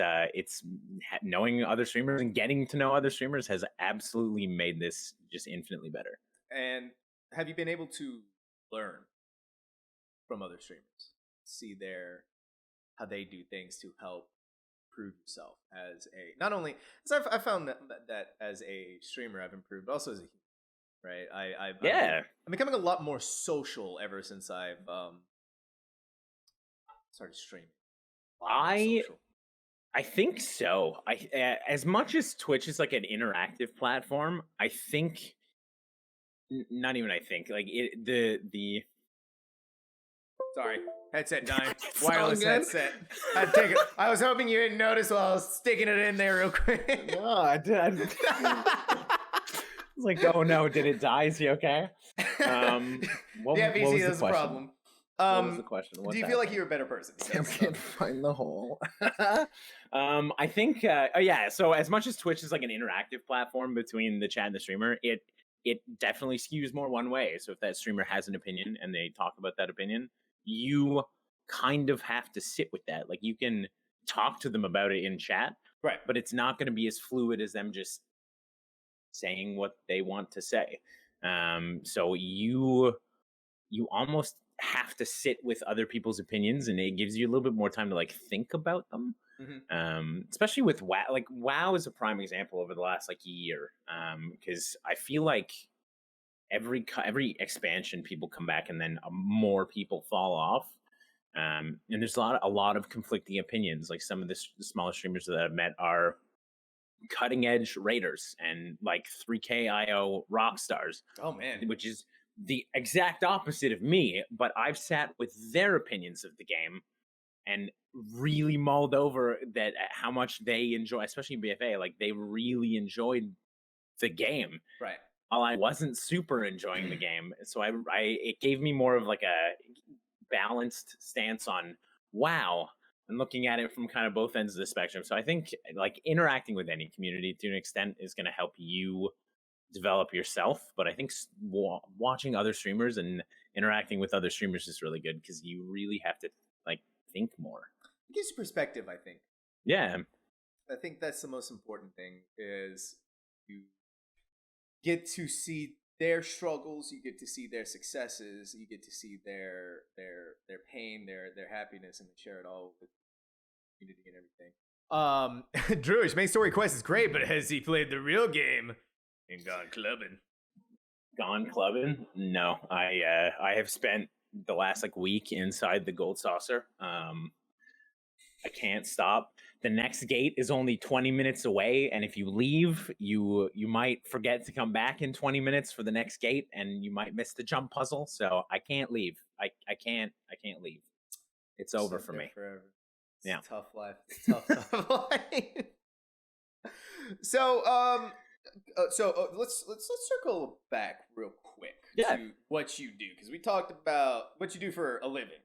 knowing other streamers and getting to know other streamers has absolutely made this just infinitely better. And have you been able to learn from other streamers? See how they do things to help improve yourself as a, not only because I found that as a streamer I've improved, but also as a human, right? I'm becoming a lot more social ever since I've started streaming. I think so. As much as Twitch is like an interactive platform, I think not even I think like the sorry, headset dying. Wireless headset. I'd take it. I was hoping you didn't notice while I was sticking it in there real quick. No, I did. I was like, oh no, did it die? Is he okay? What VC, was that's the a problem. What was the question? Do you feel like you're a better person? I can't find the hole. I think, yeah. So as much as Twitch is like an interactive platform between the chat and the streamer, it definitely skews more one way. So if that streamer has an opinion and they talk about that opinion, you kind of have to sit with that. Like, you can talk to them about it in chat, right? But it's not going to be as fluid as them just saying what they want to say. So you almost have to sit with other people's opinions, and it gives you a little bit more time to like think about them. Mm-hmm. Especially with WoW. Like, WoW is a prime example over the last like year, because I feel like every expansion people come back and then more people fall off, and there's a lot of conflicting opinions. Like, some of the smaller streamers that I've met are cutting edge raiders and like 3K IO rock stars. Oh man, which is the exact opposite of me, but I've sat with their opinions of the game and really mulled over that how much they enjoy, especially BFA. Like, they really enjoyed the game, right? While I wasn't super enjoying the game. So it gave me more of like a balanced stance on WoW, and looking at it from kind of both ends of the spectrum. So I think like interacting with any community to an extent is going to help you develop yourself. But I think watching other streamers and interacting with other streamers is really good because you really have to like think more. It gives you perspective, I think. Yeah. I think that's the most important thing is you get to see their struggles, you get to see their successes, you get to see their pain, their happiness, and share it all with the community and everything. Druish, main story quest is great, but has he played the real game and gone clubbing? Gone clubbing? No, I have spent the last like week inside the Gold Saucer. I can't stop. The next gate is only 20 minutes away, and if you leave, you might forget to come back in 20 minutes for the next gate, and you might miss the jump puzzle. So I can't leave. I can't leave. It's over for me. Forever. It's yeah, a tough life. It's a tough life. So let's circle back real quick to what you do, because we talked about what you do for a living.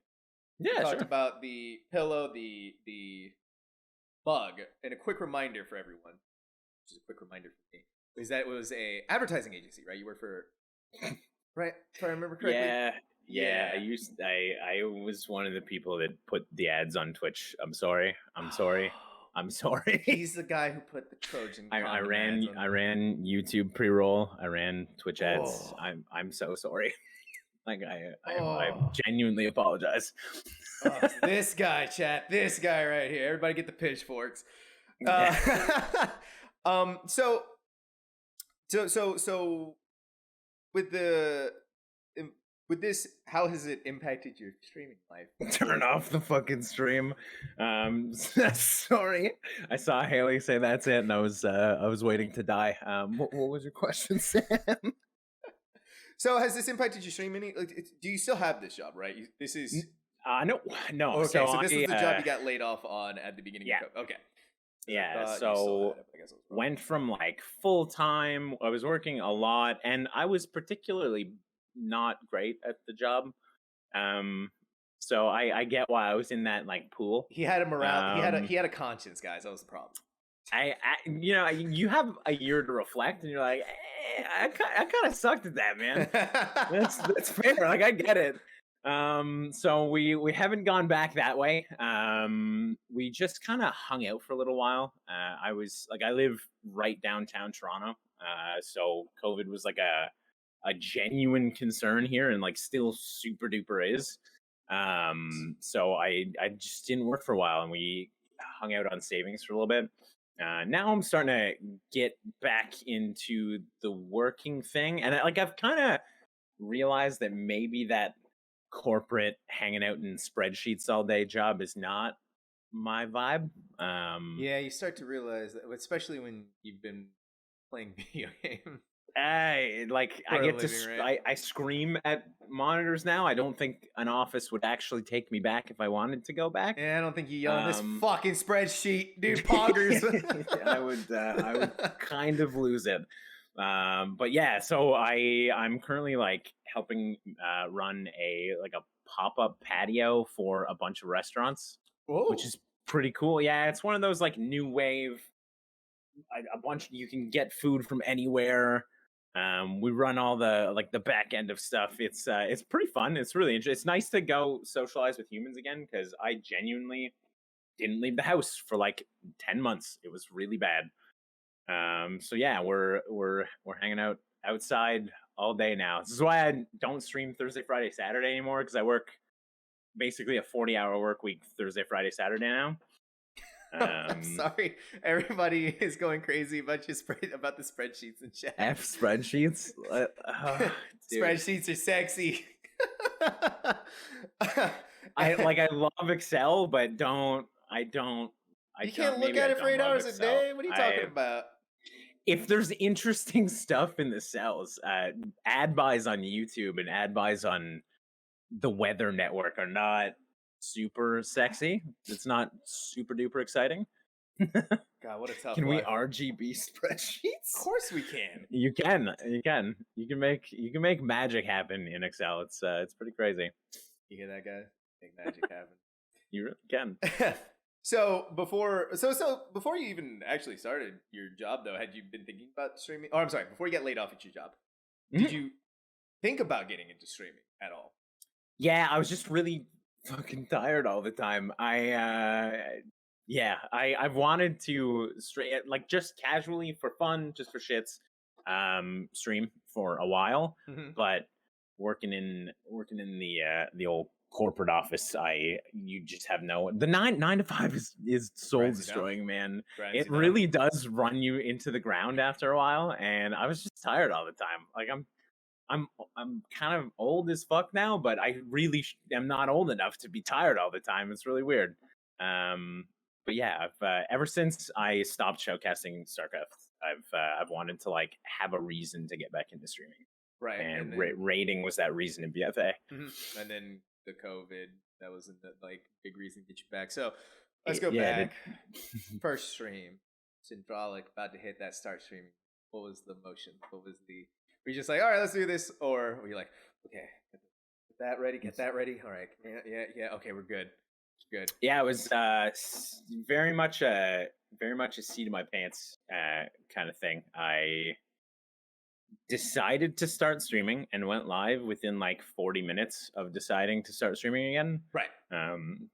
Yeah, we talked about the pillow, the mug, and a quick reminder for everyone, which is a quick reminder for me, is that it was a advertising agency, right? You work for, right? If I remember correctly. Yeah. I was one of the people that put the ads on Twitch. I'm sorry. He's the guy who put the Trojan. I ran YouTube pre-roll. I ran Twitch ads. I'm so sorry. Like I genuinely apologize. This guy, chat. This guy right here. Everybody get the pitchforks. So with this, how has it impacted your streaming life? Turn off the fucking stream. Sorry. I saw Haley say that's it, and I was waiting to die. What was your question, Sam? So has this impacted your streaming? Like, do you still have this job, right? This is no. Okay, so this was the job you got laid off on at the beginning. Yeah. Of okay. Yeah. So went from like full time. I was working a lot, and I was particularly not great at the job. So I get why I was in that like pool. He had a morale. He had a conscience, guys. That was the problem. You have a year to reflect, and you're like, I kind of sucked at that, man. that's fair. Like I get it. So we haven't gone back that way. We just kind of hung out for a little while. I live right downtown Toronto. So COVID was like a genuine concern here, and like still super duper is. So I just didn't work for a while, and we hung out on savings for a little bit. Now I'm starting to get back into the working thing, and I've kind of realized that maybe that corporate hanging out in spreadsheets all day job is not my vibe. Yeah, you start to realize that, especially when you've been playing video games. I scream at monitors now. I don't think an office would actually take me back if I wanted to go back. Yeah, I don't think you yell at this fucking spreadsheet, dude. Poggers. I would kind of lose it. But yeah, so I'm currently like helping run a pop-up patio for a bunch of restaurants. Whoa. Which is pretty cool. Yeah, it's one of those like new wave. A bunch you can get food from anywhere. We run all the back end of stuff. It's pretty fun. It's really interesting. It's nice to go socialize with humans again, because I genuinely didn't leave the house for like 10 months. It was really bad. So yeah, we're hanging out outside all day now. This is why I don't stream Thursday, Friday, Saturday anymore, because I work basically a 40-hour work week Thursday, Friday, Saturday now. Sorry, everybody is going crazy about the spreadsheets and chat. F spreadsheets. Spreadsheets are sexy. I love Excel, but you can't look at it for 8 hours a day. What are you talking about? If there's interesting stuff in the cells, ad buys on YouTube and ad buys on the Weather Network are not super sexy. It's not super duper exciting. God, what a tough Can life. we RGB spreadsheets? Of course we can. You can make magic happen in Excel. It's pretty crazy. You hear that, guy? Make magic happen. You really can. So before you even actually started your job, though, had you been thinking about streaming? Oh, I'm sorry. Before you got laid off at your job, did Mhm. you think about getting into streaming at all? Yeah, I was just really fucking tired all the time. I've wanted to straight like just casually for fun, just for shits, stream for a while, Hmm. but working in the old corporate office, you just have the nine to five is soul Grinds you down. destroying, man. Grinds It you down. really does run you into the ground after a while, and I was just tired all the time. Like I'm kind of old as fuck now, but I really am not old enough to be tired all the time. It's really weird. Um, but yeah, ever since I stopped showcasing StarCraft, I've wanted to like have a reason to get back into streaming, Right, and and then rating was that reason in BFA. mhm, and then the COVID that was the like big reason to get you back. So let's go Yeah, back. First stream, Sindrolik about to hit that start streaming. What was the motion? What was the? Were you just like, all right, let's do this, or were you like, okay, get that ready, get that ready. All right, yeah. Okay, we're good. Good. yeah, it was very much a seat of my pants kind of thing. I decided to start streaming and went live within like 40 minutes of deciding to start streaming again. Right.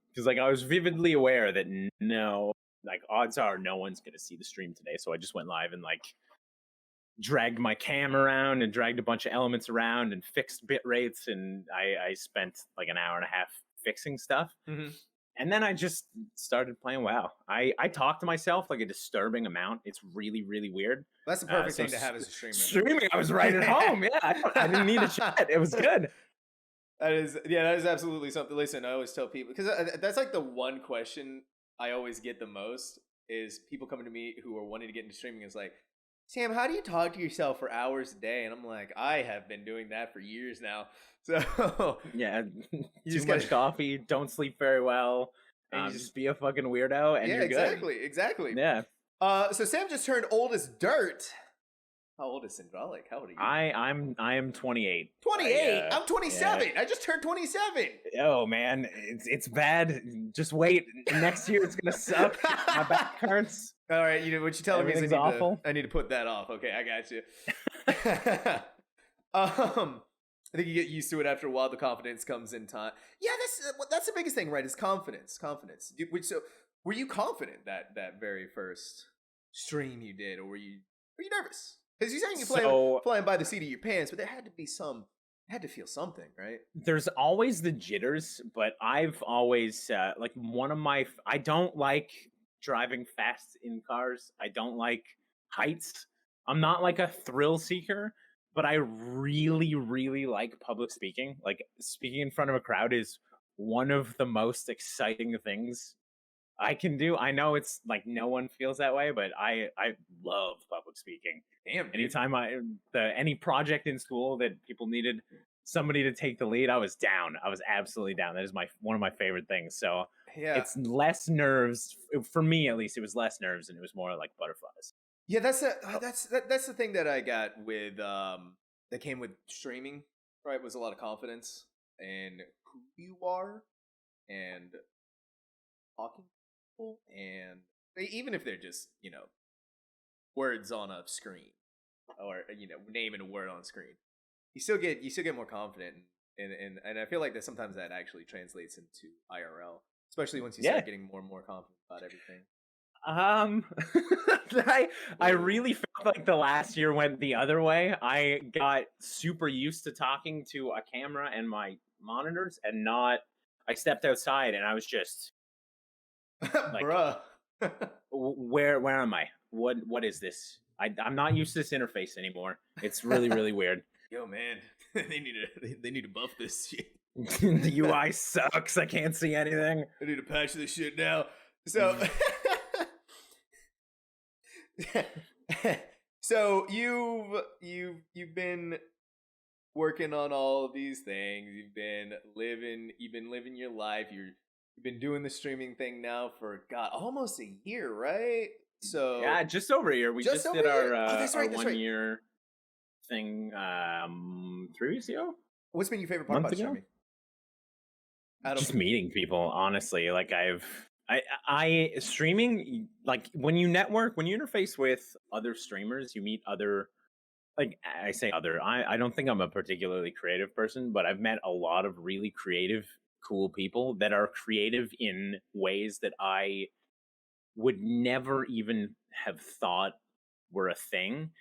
Because like I was vividly aware that no, like odds are no one's gonna see the stream today. So I just went live and like dragged my cam around and dragged a bunch of elements around and fixed bit rates, and I spent like an hour and a half fixing stuff. Mm-hmm. And then I just started playing WoW. I talk to myself like a disturbing amount. It's really, really weird. That's the perfect thing to have as a streamer. Streaming, I was right at home. Yeah, I didn't need a chat. It was good. That is absolutely something. Listen, I always tell people, because that's like the one question I always get the most is people coming to me who are wanting to get into streaming is like, Sam, how do you talk to yourself for hours a day? And I'm like, I have been doing that for years now. So yeah, you too just much coffee, don't sleep very well, and you just be a fucking weirdo, and yeah, you're exactly, good. exactly. Yeah. So Sam just turned old as dirt. How old is Sindrolik? How old are you? I am 28. 28. I'm 27. Yeah. I just turned 27. Oh man, it's bad. Just wait. Next year it's gonna suck. My back hurts. All right, you know what you're telling me is awful. I need to put that off. Okay, I got you. I think you get used to it after a while. The confidence comes in time. Yeah, that's the biggest thing, right? Is confidence. Confidence. So, were you confident that very first stream you did, or were you nervous? Because you're saying you flying by the seat of your pants, but there had to be had to feel something, right? There's always the jitters, but I've always like I don't like driving fast in cars. I don't like heights. I'm not like a thrill seeker, but I really, really like public speaking. Like speaking in front of a crowd is one of the most exciting things I can do. I know it's like no one feels that way, but I love public speaking. Damn. Anytime any project in school that people needed somebody to take the lead, I was down. I was absolutely down. That is one of my favorite things. So yeah, it's less nerves for me, at least. It was less nerves, and it was more like butterflies. Yeah, that's the thing that I got with that came with streaming. Right, was a lot of confidence in who you are and talking to people, and even if they're just words on a screen or naming a word on screen, you still get more confident, and I feel like that sometimes that actually translates into IRL, especially once you start getting more and more confident about everything. I really felt like the last year went the other way. I got super used to talking to a camera and my monitors, and I stepped outside and I was just like, bruh. where am I? What is this? I'm not used to this interface anymore. It's really, really weird. Yo, man, they need to buff this shit. The UI sucks. I can't see anything. I need to patch this shit now. So, so you've been working on all of these things. You've been living your life. You've been doing the streaming thing now for almost a year, right? So yeah, just over a year. We just did our 1 year thing 3 weeks ago. What's been your favorite part about streaming? Just meeting people, honestly. Like I streaming, like when you network, when you interface with other streamers, you meet other, like I say other, I don't think I'm a particularly creative person, but I've met a lot of really creative, cool people that are creative in ways that I would never even have thought were a thing.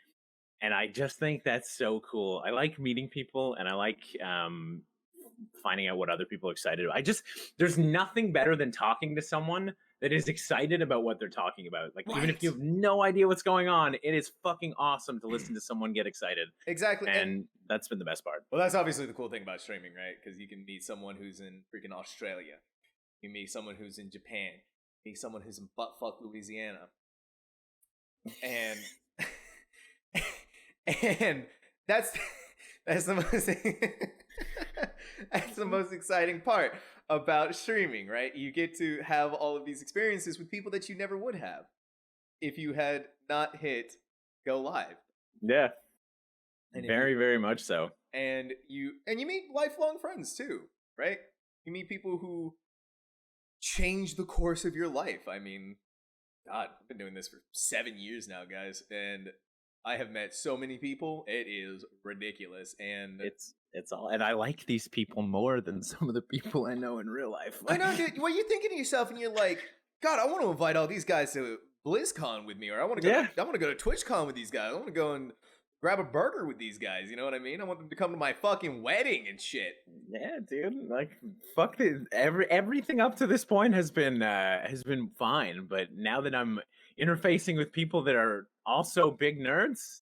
And I just think that's so cool. I like meeting people, and I like finding out what other people are excited about. There's nothing better than talking to someone that is excited about what they're talking about. Like, even if you have no idea what's going on, it is fucking awesome to listen to someone get excited. Exactly. And that's been the best part. Well, that's obviously the cool thing about streaming, right? Because you can meet someone who's in freaking Australia. You meet someone who's in Japan. You meet someone who's in buttfuck Louisiana. And and that's the most that's the most exciting part about streaming, right? You get to have all of these experiences with people that you never would have if you had not hit go live. Yeah. And very, very much so. And you meet lifelong friends too, right? You meet people who change the course of your life. I mean, God, I've been doing this for 7 years now, guys, and I have met so many people. It is ridiculous, and it's all. And I like these people more than some of the people I know in real life. I know, dude. Well, you're thinking to yourself, and you're like, God, I want to invite all these guys to BlizzCon with me, or I want to go. I want to go to TwitchCon with these guys. I want to go and grab a burger with these guys. You know what I mean? I want them to come to my fucking wedding and shit. Yeah, dude. Like, fuck this. Everything up to this point has been fine, but now that I'm interfacing with people that are also big nerds,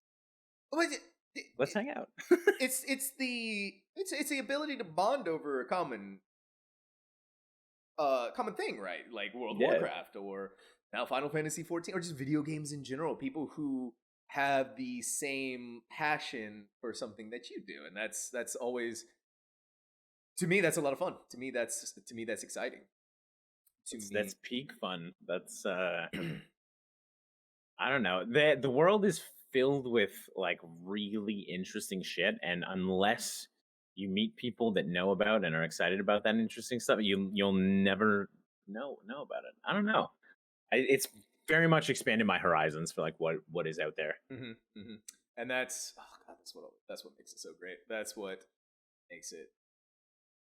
let's hang out. it's the ability to bond over a common thing, right? Like World of Warcraft, or now Final Fantasy 14, or just video games in general. People who have the same passion for something that you do, and that's always, to me, that's a lot of fun. To me, that's exciting. That's peak fun. That's I don't know. The world is filled with like really interesting shit, and unless you meet people that know about and are excited about that interesting stuff, you'll never know about it. I don't know. It's very much expanded my horizons for like what is out there. Mm-hmm, mm-hmm. And that's what makes it so great. That's what makes it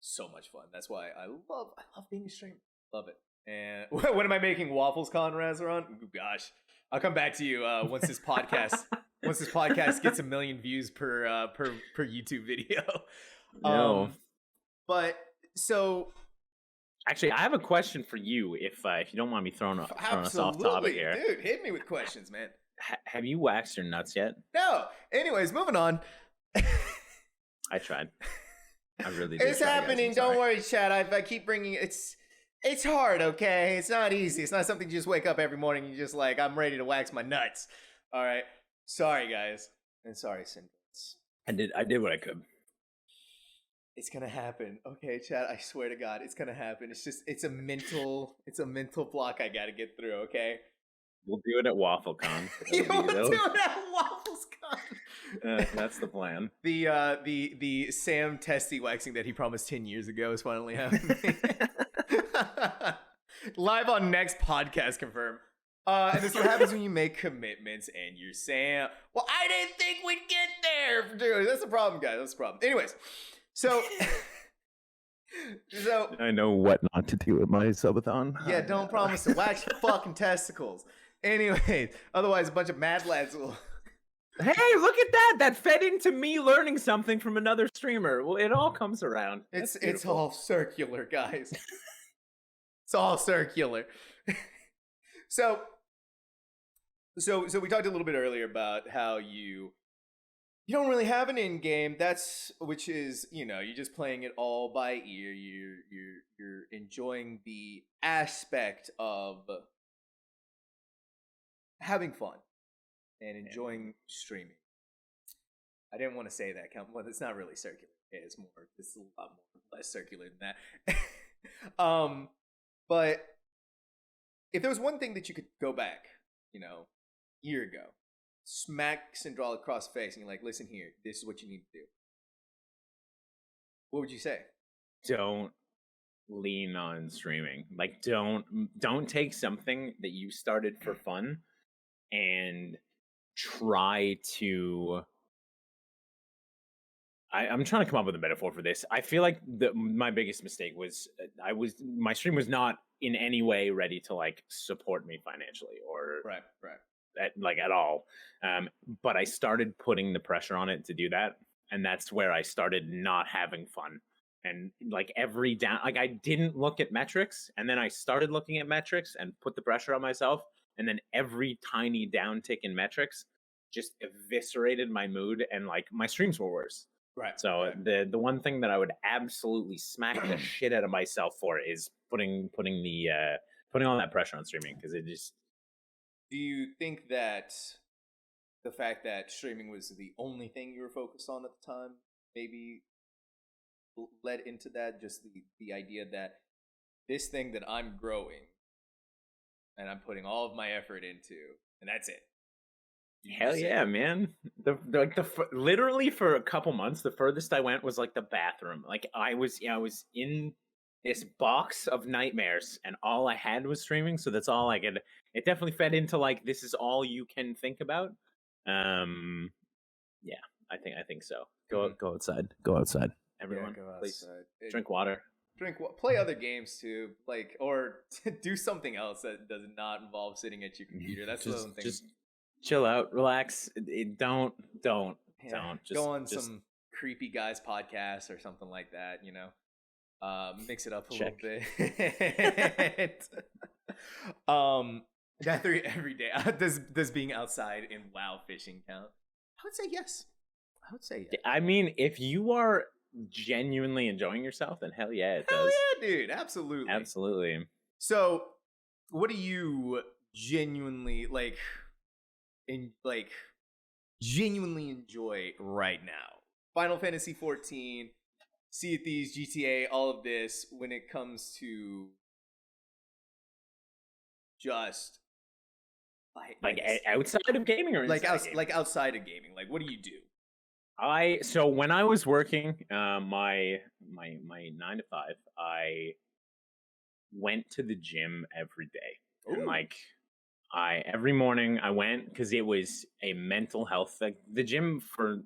so much fun. That's why I love being a streamer. Love it. And when am I making waffles, Conraz are on? Oh, gosh, I'll come back to you once this podcast gets 1 million views per YouTube video. No. But so. Actually, I have a question for you, if you don't mind me throwing us off topic here. Dude, hit me with questions, man. Have you waxed your nuts yet? No. Anyways, moving on. I tried. I really did. It's happening. Don't worry, Chad. I keep bringing it's hard, okay? It's not easy. It's not something you just wake up every morning and you're just like, I'm ready to wax my nuts. All right. Sorry, guys. And sorry, Sindrolik. I did what I could. It's gonna happen. Okay, Chad, I swear to God, it's gonna happen. It's a mental block I gotta get through, okay? We'll do it at WaffleCon. We'll do it at WafflesCon. That's the plan. The Sam testy waxing that he promised 10 years ago is finally happening. Live on next podcast, confirm. And this is what happens when you make commitments and you're saying, well, I didn't think we'd get there. Dude, that's the problem, guys. That's the problem. Anyways. So I know what not to do with my subathon. Yeah, don't promise to wax your fucking testicles. Anyway, otherwise a bunch of mad lads will. Hey, look at that! That fed into me learning something from another streamer. Well, it all comes around. It's all circular, guys. It's all circular. So we talked a little bit earlier about how you don't really have an end game. Which is, you're just playing it all by ear. You're enjoying the aspect of having fun and enjoying streaming. I didn't want to say that. Well, it's not really circular. It's a lot more less circular than that. But if there was one thing that you could go back, year ago, smack Sindrolik across the face and you're like, listen here, this is what you need to do, what would you say? Don't lean on streaming. Like, don't take something that you started for fun and try to. I'm trying to come up with a metaphor for this. I feel like my biggest mistake was my stream was not in any way ready to like support me financially or Right. at all. But I started putting the pressure on it to do that, and that's where I started not having fun. And like I didn't look at metrics, and then I started looking at metrics and put the pressure on myself, and then every tiny downtick in metrics just eviscerated my mood, and like my streams were worse. Right. So the one thing that I would absolutely smack the shit out of myself for is putting all that pressure on streaming, because it just. Do you think that the fact that streaming was the only thing you were focused on at the time maybe led into that? Just the idea that this thing that I'm growing and I'm putting all of my effort into, and that's it. Hell yeah, man! Literally for a couple months, the furthest I went was like the bathroom. Like I was in this box of nightmares, and all I had was streaming. So that's all I could. It definitely fed into like, this is all you can think about. Yeah, I think so. Go outside. Go outside. Everyone, go please outside. Drink water. Play other games too, like, or do something else that does not involve sitting at your computer. That's the thing. Just chill out, relax. Don't just go on some creepy guys podcast or something like that. Mix it up a little bit. That every day. Does being outside in WoW fishing count? I would say yes. I mean, if you are genuinely enjoying yourself, then hell yeah, it does. Hell yeah, dude! Absolutely. So, what do you genuinely genuinely enjoy right now? Final Fantasy 14, Sea of Thieves, GTA, all of this, when it comes to just outside of gaming, or outside of gaming. Like, what do you do? So when I was working my 9 to 5, I went to the gym every day. Ooh. And every morning I went, because it was a mental health thing. The gym for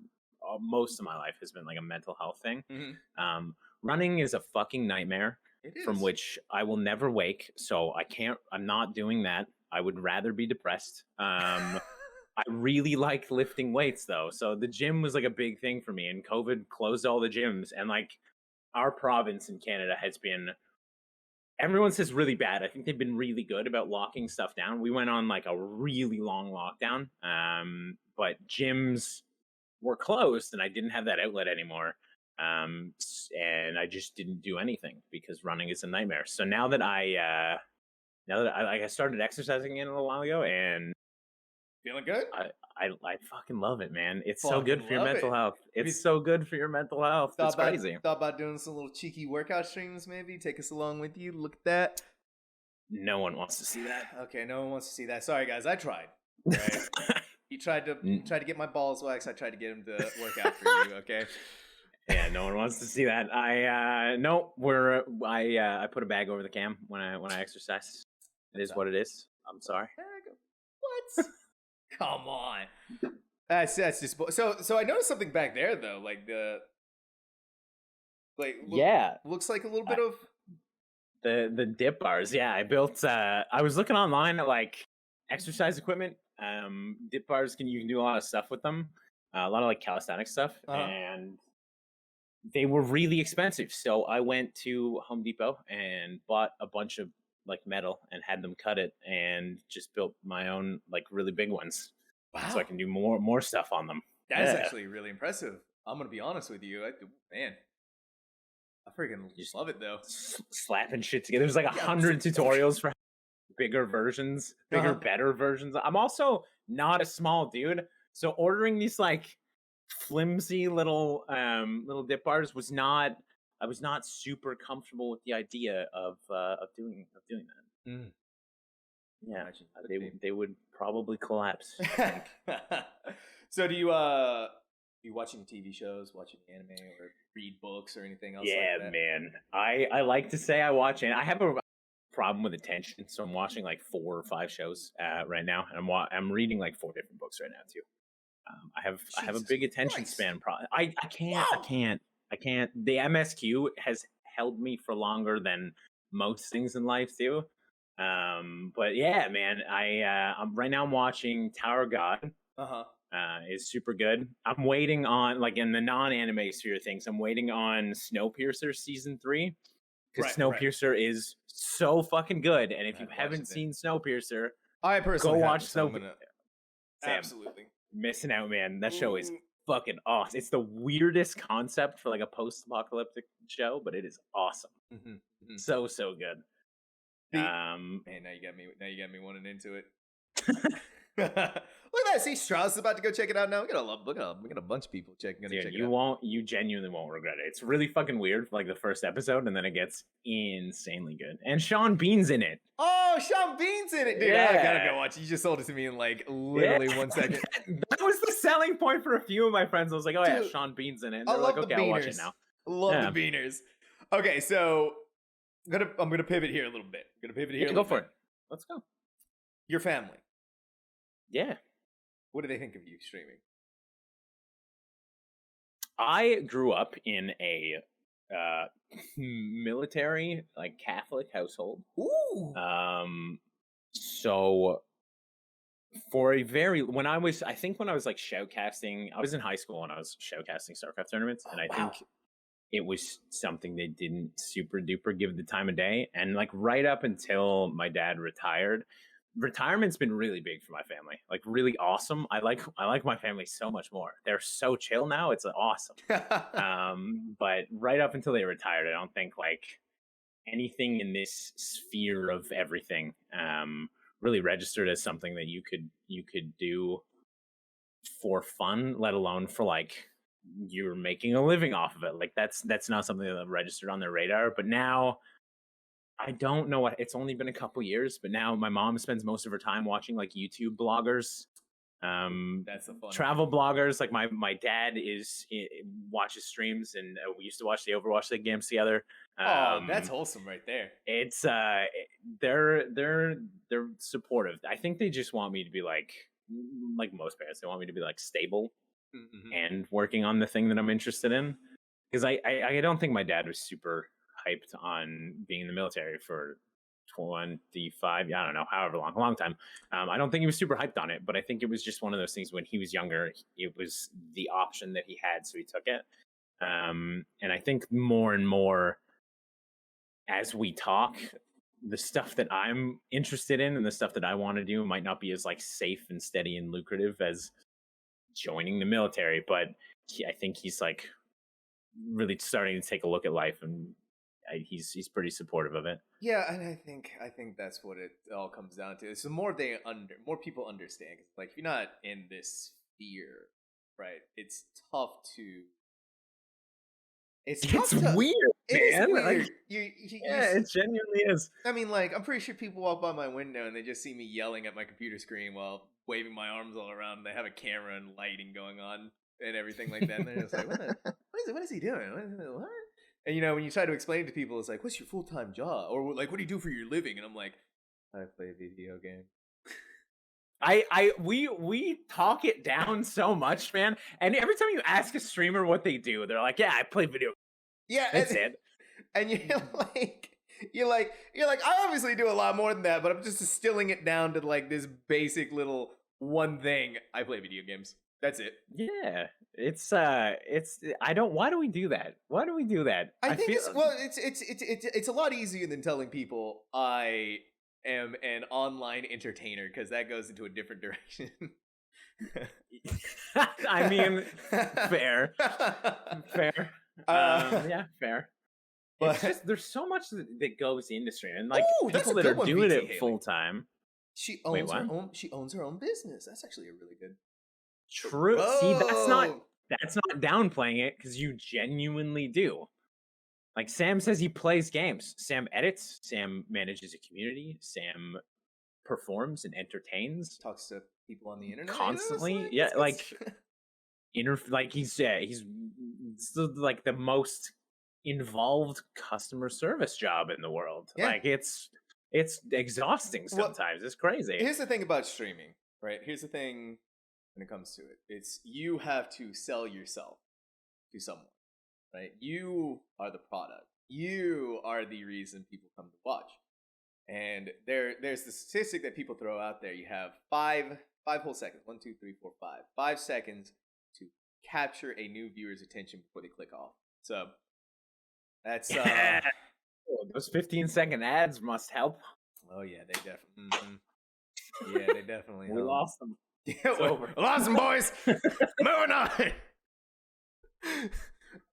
most of my life has been like a mental health thing. Mm-hmm. Running is a fucking nightmare from which I will never wake. So I'm not doing that. I would rather be depressed. I really like lifting weights though. So the gym was like a big thing for me, and COVID closed all the gyms, and like our province in Canada has been, everyone says really bad. I think they've been really good about locking stuff down. We went on like a really long lockdown. But gyms were closed, and I didn't have that outlet anymore. And I just didn't do anything because running is a nightmare. So now that I started exercising again a little while ago, and feeling good? I fucking love it, man. It's so good for your mental health. It's so good for your mental health. It's crazy. Thought about doing some little cheeky workout streams, maybe? Take us along with you. Look at that. No one wants to see that. Okay, no one wants to see that. Sorry, guys. I tried. Right? He tried to get my balls waxed. I tried to get him to work out for you, okay? Yeah, no one wants to see that. I put a bag over the cam when I exercise. It is what it is. I'm sorry. What? Come on. That's just so I noticed something back there though, looks like a little bit of the dip bars. Yeah, I built. I was looking online at like exercise equipment. Dip bars you can do a lot of stuff with them. A lot of like calisthenics stuff, and they were really expensive. So I went to Home Depot and bought a bunch of like metal and had them cut it, and just built my own like really big ones. Wow. So I can do more stuff on them. That is actually really impressive. I'm gonna be honest with you, man. I freaking just love it though. Slapping shit together. There's like 100 tutorials for bigger versions, better versions. I'm also not a small dude, so ordering these like flimsy little dip bars I was not super comfortable with the idea of doing that. Mm. Yeah, they would probably collapse. So do you You watching TV shows, watching anime, or read books or anything else like Yeah, that? man. I like to say I watch, and I have a problem with attention, so I'm watching like 4 or 5 shows right now, and I'm reading like 4 different books right now too. I have a Jesus big attention Christ! span problem. Wow. I can't. The MSQ has held me for longer than most things in life do. But yeah, man, I'm right now. I'm watching Tower of God. Uh huh. Is super good. I'm waiting on, like, in the non-anime sphere of things, I'm waiting on Snowpiercer season 3, because Right. Right. Snowpiercer is so fucking good. And I if you haven't watched haven't it then. seen Snowpiercer, I go personally watch haven't, so I'm Snowpiercer. gonna Sam, absolutely. missing out, man. That show is Ooh. fucking awesome. It's the weirdest concept for like a post-apocalyptic show, but it is awesome. Mm-hmm. Mm-hmm. So good. Um, Man, now you got me. Now you got me wanting into it. Look at that! See, Strauss is about to go check it out now. We got a bunch of people gonna dude, check it you out. won't. You genuinely won't regret it. It's really fucking weird for like the first episode, and then it gets insanely good. And Sean Bean's in it. Oh, Sean Bean's in it, dude! I gotta Yeah. go watch it. You just sold it to me in like literally 1 second. That was the selling point for a few of my friends. I was like, "Oh yeah, Dude, Sean Bean's in it." And I they're like, love the "Okay, I'll watch it beaners. now." Love Yeah. the beaners. Okay, so I'm gonna pivot here a little bit. Yeah, go for it. Let's go. Your family. Yeah. What do they think of you streaming? I grew up in a military, like, Catholic household. Ooh. So for a very when I was like shoutcasting, I was in high school and I was shoutcasting StarCraft tournaments, and I Wow. think it was something they didn't super duper give the time of day. And like right up until my dad retired, retirement's been really big for my family. Like really awesome. I like my family so much more. They're so chill now. It's awesome. But right up until they retired, I don't think like anything in this sphere of everything really registered as something that you could do for fun, let alone for like you're making a living off of it. Like that's not something that registered on their radar. But now I don't know what, it's only been a couple years, but now my mom spends most of her time watching like YouTube bloggers, That's the fun. travel bloggers. Like my dad watches streams, and we used to watch the Overwatch League games together. Oh, that's wholesome right there. It's they're supportive. I think they just want me to be like most parents. They want me to be like stable Mm-hmm. and working on the thing that I'm interested in. Because I don't think my dad was super hyped on being in the military for 25, I don't know, however long, a long time. I don't think he was super hyped on it, but I think it was just one of those things when he was younger, it was the option that he had, so he took it. And I think more and more as we talk, the stuff that I'm interested in and the stuff that I want to do might not be as like safe and steady and lucrative as joining the military, but I think he's like really starting to take a look at life, and he's pretty supportive of it. Yeah, and I think that's what it all comes down to. It's the more more people understand. Like if you're not in this sphere, right? It's tough to. It's weird, It is man. weird. Like, it genuinely is. I mean, like, I'm pretty sure people walk by my window and they just see me yelling at my computer screen while waving my arms all around. They have a camera and lighting going on and everything like that. And they're just like, what is he doing? What? And, you know, when you try to explain it to people, it's like, what's your full-time job? Or, like, what do you do for your living? And I'm like, I play video games. We talk it down so much, man. And every time you ask a streamer what they do, they're like, yeah, I play video. Yeah, that's it. And you're like, I obviously do a lot more than that, but I'm just distilling it down to like this basic little one thing. I play video games. That's it. Yeah, it's I don't. Why do we do that? Why do we do that? I think it's a lot easier than telling people I am an online entertainer, because that goes into a different direction. I mean, fair. Yeah, fair. But it's just, there's so much that goes into streaming, and like people that are doing it full time. She owns her own. She owns her own business. That's actually a really good. True. Whoa. See, that's not downplaying it, because you genuinely do. Like Sam says, he plays games. Sam edits. Sam manages a community. Sam performs and entertains. Talks to people on the internet constantly. Yeah, like like he's like the most involved customer service job in the world. Yeah. Like it's exhausting Well, sometimes. It's crazy. here's the thing about streaming, right? Here's the thing when it comes to it. It's you have to sell yourself to someone, right? You are the product. You are the reason people come to watch. And there's the statistic that people throw out there. You have five whole seconds. 1, 2, 3, 4, 5. 5 seconds to capture a new viewer's attention before they click off. So that's those 15-second ads must help. oh yeah, they definitely yeah, they definitely We lost them. It's over. Lost them, boys. Moving on.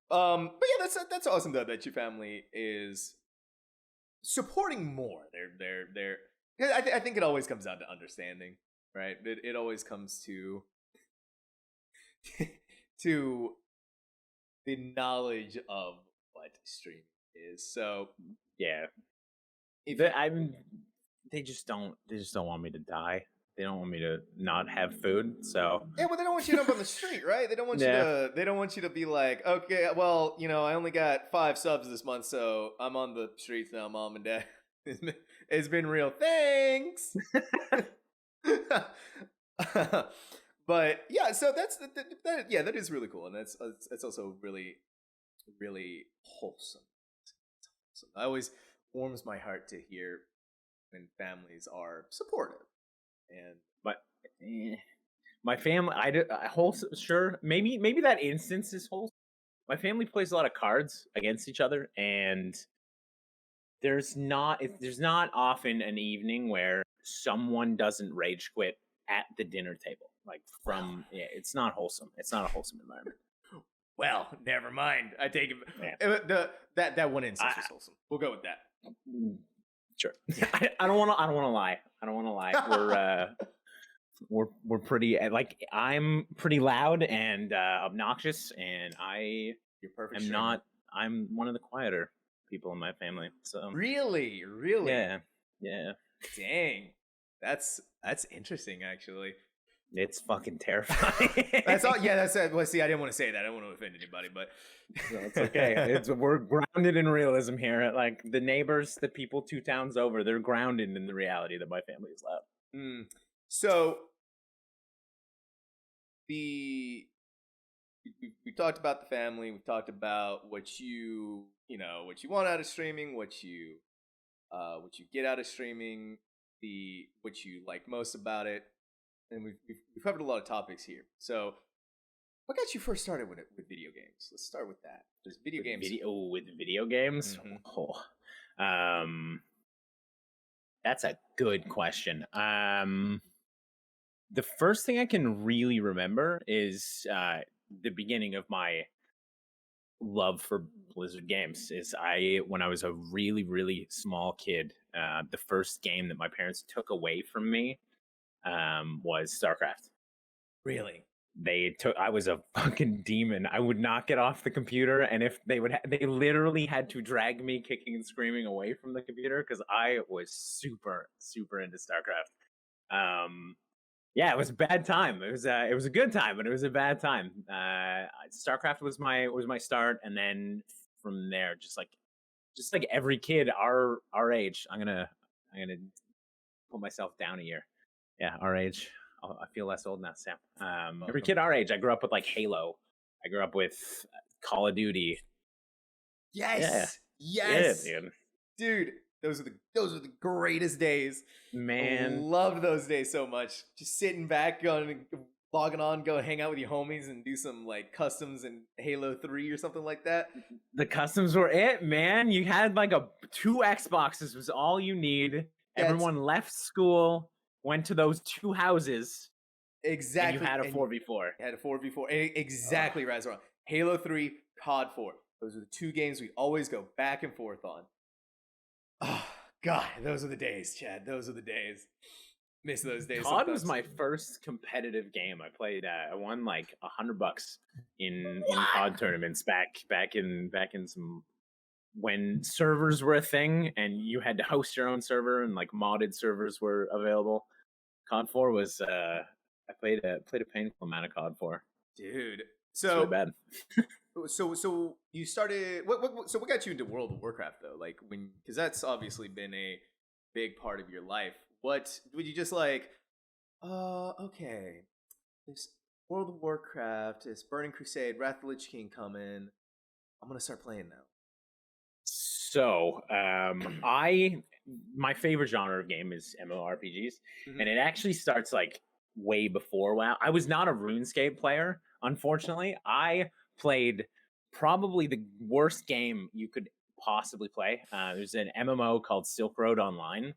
But yeah, that's awesome though that your family is supporting more. They're I think it always comes down to understanding, right? It always comes to to the knowledge of what streaming is. So Yeah, if they just don't want me to die. They don't want me to not have food. So yeah, well, they don't want you to up on the street, right? They don't want you to. They don't want you to be like, okay, well, I only got 5 subs this month, so I'm on the streets now, mom and dad. It's been real. Thanks. But yeah, so that is really cool, and that's also really, really wholesome. It's wholesome. It always warms my heart to hear when families are supportive. And my family, I wholesome, sure, maybe that instance is wholesome. My family plays a lot of cards against each other, and there's not often an evening where someone doesn't rage quit at the dinner table. Like it's not wholesome. It's not a wholesome environment. Well, never mind. I take it. Yeah. That one instance was wholesome. We'll go with that. Sure. I don't want to lie. I don't want to lie. We're pretty, like, I'm pretty loud and obnoxious, and You're perfect. I'm one of the quieter people in my family. So really, yeah. Dang, that's interesting. Actually, it's fucking terrifying. That's all. Yeah, that's it. Well, see, I didn't want to say that. I don't want to offend anybody, but no, it's okay. We're grounded in realism here. Like the neighbors, the people 2 towns over, they're grounded in the reality that my family is loud. So we talked about the family. We talked about what you want out of streaming, what you get out of streaming, what you like most about it, and we've covered a lot of topics here. So, what got you first started with video games? Let's start with that. There's video games. With video games? Mm-hmm. That's a good question. The first thing I can really remember is the beginning of my love for Blizzard games. When I was a really, really small kid, the first game that my parents took away from me was StarCraft. Really? I was a fucking demon. I would not get off the computer, and if they literally had to drag me kicking and screaming away from the computer because I was super, super into StarCraft. Yeah, it was a bad time. It was a good time, but it was a bad time. StarCraft was my start, and then from there, just like every kid our age, I'm gonna put myself down a year. Yeah, our age. I feel less old now, Sam. Every kid our age. I grew up with like Halo. I grew up with Call of Duty. Yes. Yeah. Yes. Yeah, dude. Those are the greatest days. Man, loved those days so much. Just sitting back, logging on, go hang out with your homies and do some like customs in Halo 3 or something like that. The customs were it, man. You had like 2 Xboxes was all you need. Everyone left school, went to those 2 houses. Exactly. And you had a 4v4. You had a 4v4. Exactly right. Halo 3, COD 4. Those are the 2 games we always go back and forth on. Oh, God, those are the days, Chad. Those are the days. Miss those days. COD was my first competitive game. I played. I won like $100 in COD tournaments back in some when servers were a thing and you had to host your own server and like modded servers were available. COD 4 was. I played a painful amount of COD 4. dude. It's really bad. So you started. So what got you into World of Warcraft though? Like because that's obviously been a big part of your life. What would you just like? Okay. This World of Warcraft, this Burning Crusade, Wrath of the Lich King coming. I'm gonna start playing now. So, my favorite genre of game is MMORPGs, and it actually starts like way before WoW. I was not a RuneScape player, unfortunately. I played probably the worst game you could possibly play. There's an MMO called Silk Road Online,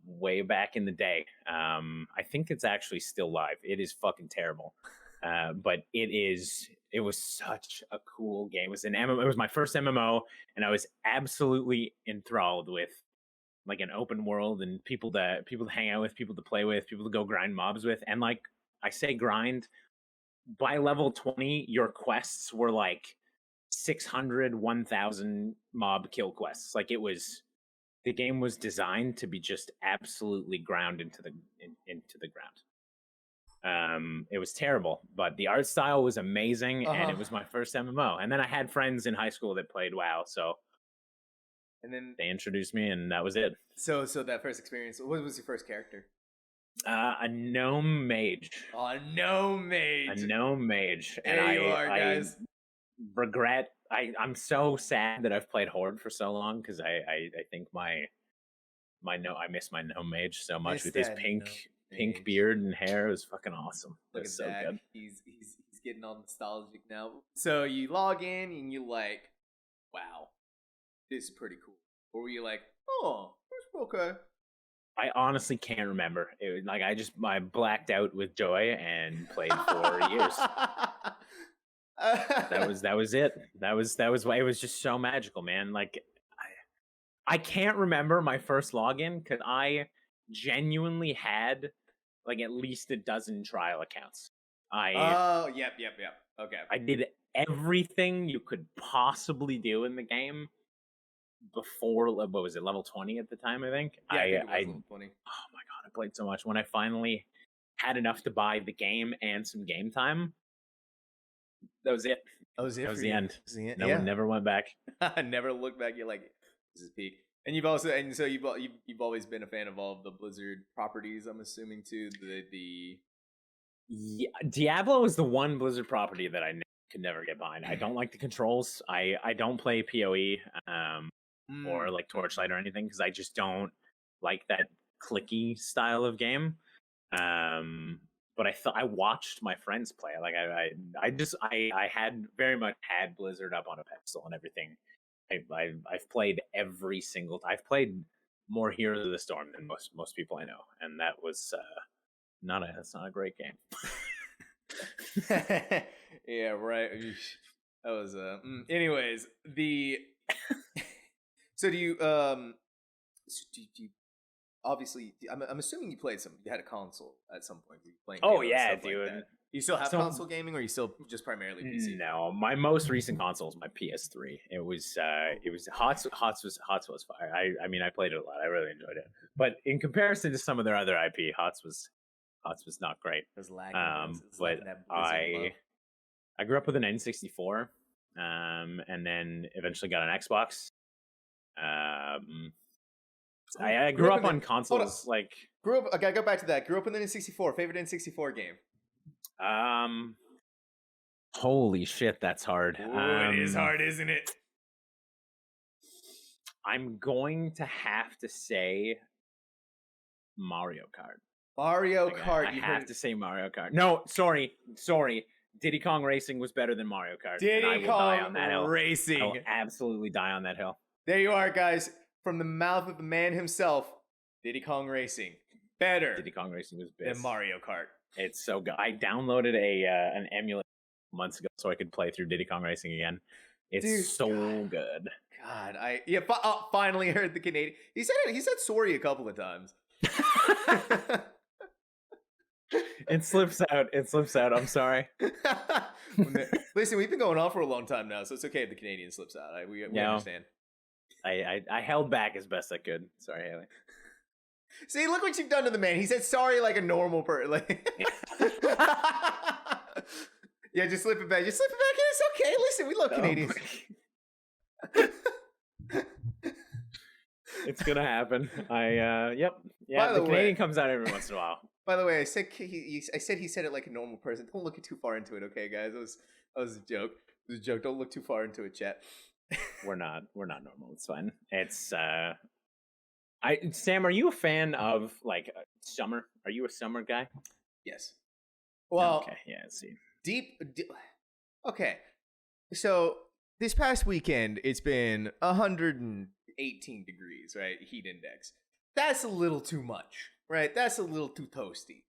way back in the day. I think it's actually still live. It is fucking terrible, but it was such a cool game. It was an MMO. It was my first MMO, and I was absolutely enthralled with like an open world and people to hang out with, people to play with, people to go grind mobs with. And like I say grind, by level 20, your quests were like 600, 1,000 mob kill quests. Like the game was designed to be just absolutely ground into the ground. It was terrible, but the art style was amazing, and it was my first MMO. And then I had friends in high school that played WoW, so and then they introduced me, and that was it. So that first experience, what was your first character? A gnome mage. Oh, a gnome mage. A gnome mage. There and you are, guys. I'm so sad that I've played Horde for so long, because I think I miss my gnome mage so much with his pink beard and hair. It was fucking awesome. Look at so that. Good. He's getting all nostalgic now. So you log in and you like, wow, this is pretty cool. Or were you like, oh, okay? I honestly can't remember. It was like I blacked out with joy and played for years. That was it. That was why it was just so magical, man. Like I can't remember my first login because I genuinely had like at least a dozen trial accounts. Yep. Okay. I did everything you could possibly do in the game before, what was it, level 20 at the time, I think? Yeah, I think it was level 20. Oh my god, I played so much. When I finally had enough to buy the game and some game time, that was it. That was the end. No one never went back. Never looked back. You're like, this is peak. And you've always been a fan of all of the Blizzard properties, I'm assuming, too. Yeah, Diablo is the one Blizzard property that I could never get behind. I don't like the controls. I don't play PoE or like Torchlight or anything because I just don't like that clicky style of game. But I watched my friends play. Like I had very much had Blizzard up on a pedestal and everything. I've played every single. I've played more Heroes of the Storm than most people I know, and that was that's not a great game. Yeah, right. That was anyways, so do you obviously I'm assuming you had a console at some point. Were you playing dude. Like you still have console gaming, or are you still just primarily PC? No, my most recent console is my PS3. It was HOTS was fire. I mean I played it a lot. I really enjoyed it. But in comparison to some of their other IP, HOTS was not great. It was lagging. But I grew up with an N64, and then eventually got an Xbox. I grew up on consoles. I gotta go back to that. Grew up with an N64. Favorite N64 game? Holy shit, that's hard. It is hard, isn't it? I'm going to have to say Mario Kart. Mario Kart. I have to say Mario Kart. No, sorry. Diddy Kong Racing was better than Mario Kart. Diddy Kong Racing. I will absolutely die on that hill. There you are, guys. From the mouth of the man himself, Diddy Kong Racing. Better. Diddy Kong Racing was best. Than Mario Kart. It's so good. I downloaded an emulator months ago so I could play through Diddy Kong Racing again. It's good. God, finally heard the Canadian. He said sorry a couple of times. It slips out. I'm sorry. Listen, we've been going on for a long time now, so it's okay if the Canadian slips out. We understand. I held back as best I could. Sorry, Haley. See, look what you've done to the man. He said sorry like a normal person. Yeah, just slip it back. Just slip it back in. It's okay. Listen, we love Canadians. It's gonna happen. Yep. Yeah, By the the Canadian way- comes out every once in a while. By the way, I said he said it like a normal person. Don't look too far into it, okay, guys? That was a joke. It was a joke. Don't look too far into it, chat. We're not normal. It's fine. It's Sam, are you a fan of like summer? Are you a summer guy? Yes. Well, okay. Yeah. Let's see. deep. Okay. So this past weekend, it's been 118 degrees, right? Heat index. That's a little too much, right? That's a little too toasty.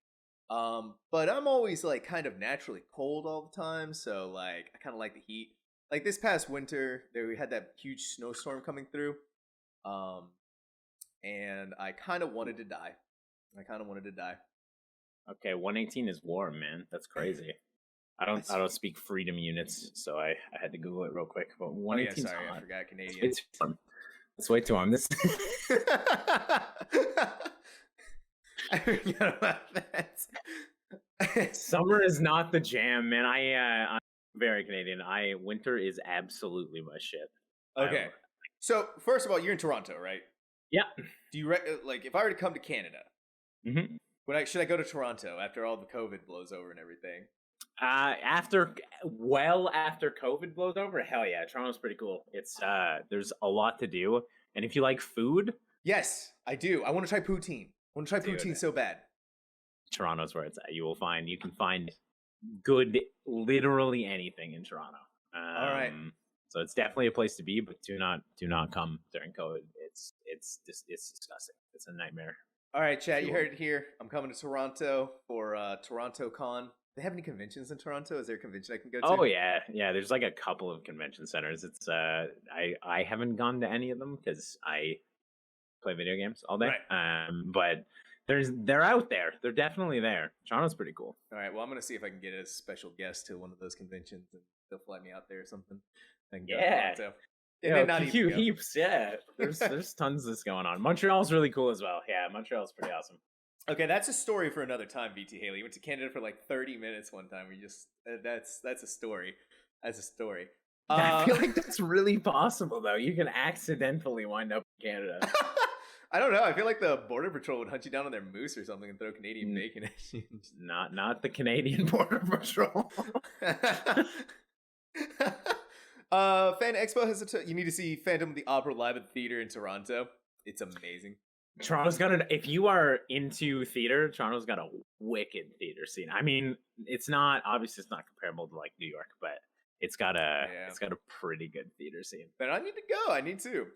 But I'm always like kind of naturally cold all the time, so like I kind of like the heat. Like this past winter, we had that huge snowstorm coming through, and I kind of wanted to die. Okay, 118 is warm, man. That's crazy. I don't speak freedom units, so I had to Google it real quick. But 118. Sorry, I forgot Canadian. It's way too warm. This. I forgot about that. Summer is not the jam, man. I'm very Canadian. Winter is absolutely my shit. Okay. So first of all, you're in Toronto, right? Yeah. Do you like if I were to come to Canada? Mm-hmm. Should I go to Toronto after all the COVID blows over and everything? After COVID blows over, hell yeah, Toronto's pretty cool. It's there's a lot to do, and if you like food, yes, I do. I want to try poutine. Poutine so bad. Toronto's where it's at. You can find good, literally anything in Toronto. All right. So it's definitely a place to be, but do not come during COVID. It's disgusting. It's a nightmare. All right, chat. You heard it here. I'm coming to Toronto for Toronto Con. Do they have any conventions in Toronto? Is there a convention I can go to? Oh yeah. There's like a couple of convention centers. It's I haven't gone to any of them because I play video games all day. Right. But they're out there. They're definitely there. Toronto's pretty cool. All right. Well, I'm gonna see if I can get a special guest to one of those conventions, and they'll fly me out there or something. I can go to Toronto. Yeah, not heaps. Yeah, there's tons of this going on. Montreal's really cool as well. Yeah, Montreal's pretty awesome. Okay, that's a story for another time. VT Haley, you went to Canada for like 30 minutes one time. We just that's a story. That's a story. I feel like that's really possible though. You can accidentally wind up in Canada. I don't know. I feel like the Border Patrol would hunt you down on their moose or something and throw Canadian bacon at you. Not the Canadian Border Patrol. Fan Expo has you need to see Phantom of the Opera live at the theater in Toronto. It's amazing. Toronto's got if you are into theater, Toronto's got a wicked theater scene. I mean, it's not comparable to like New York, but it's got a pretty good theater scene. Then I need to go. I need to.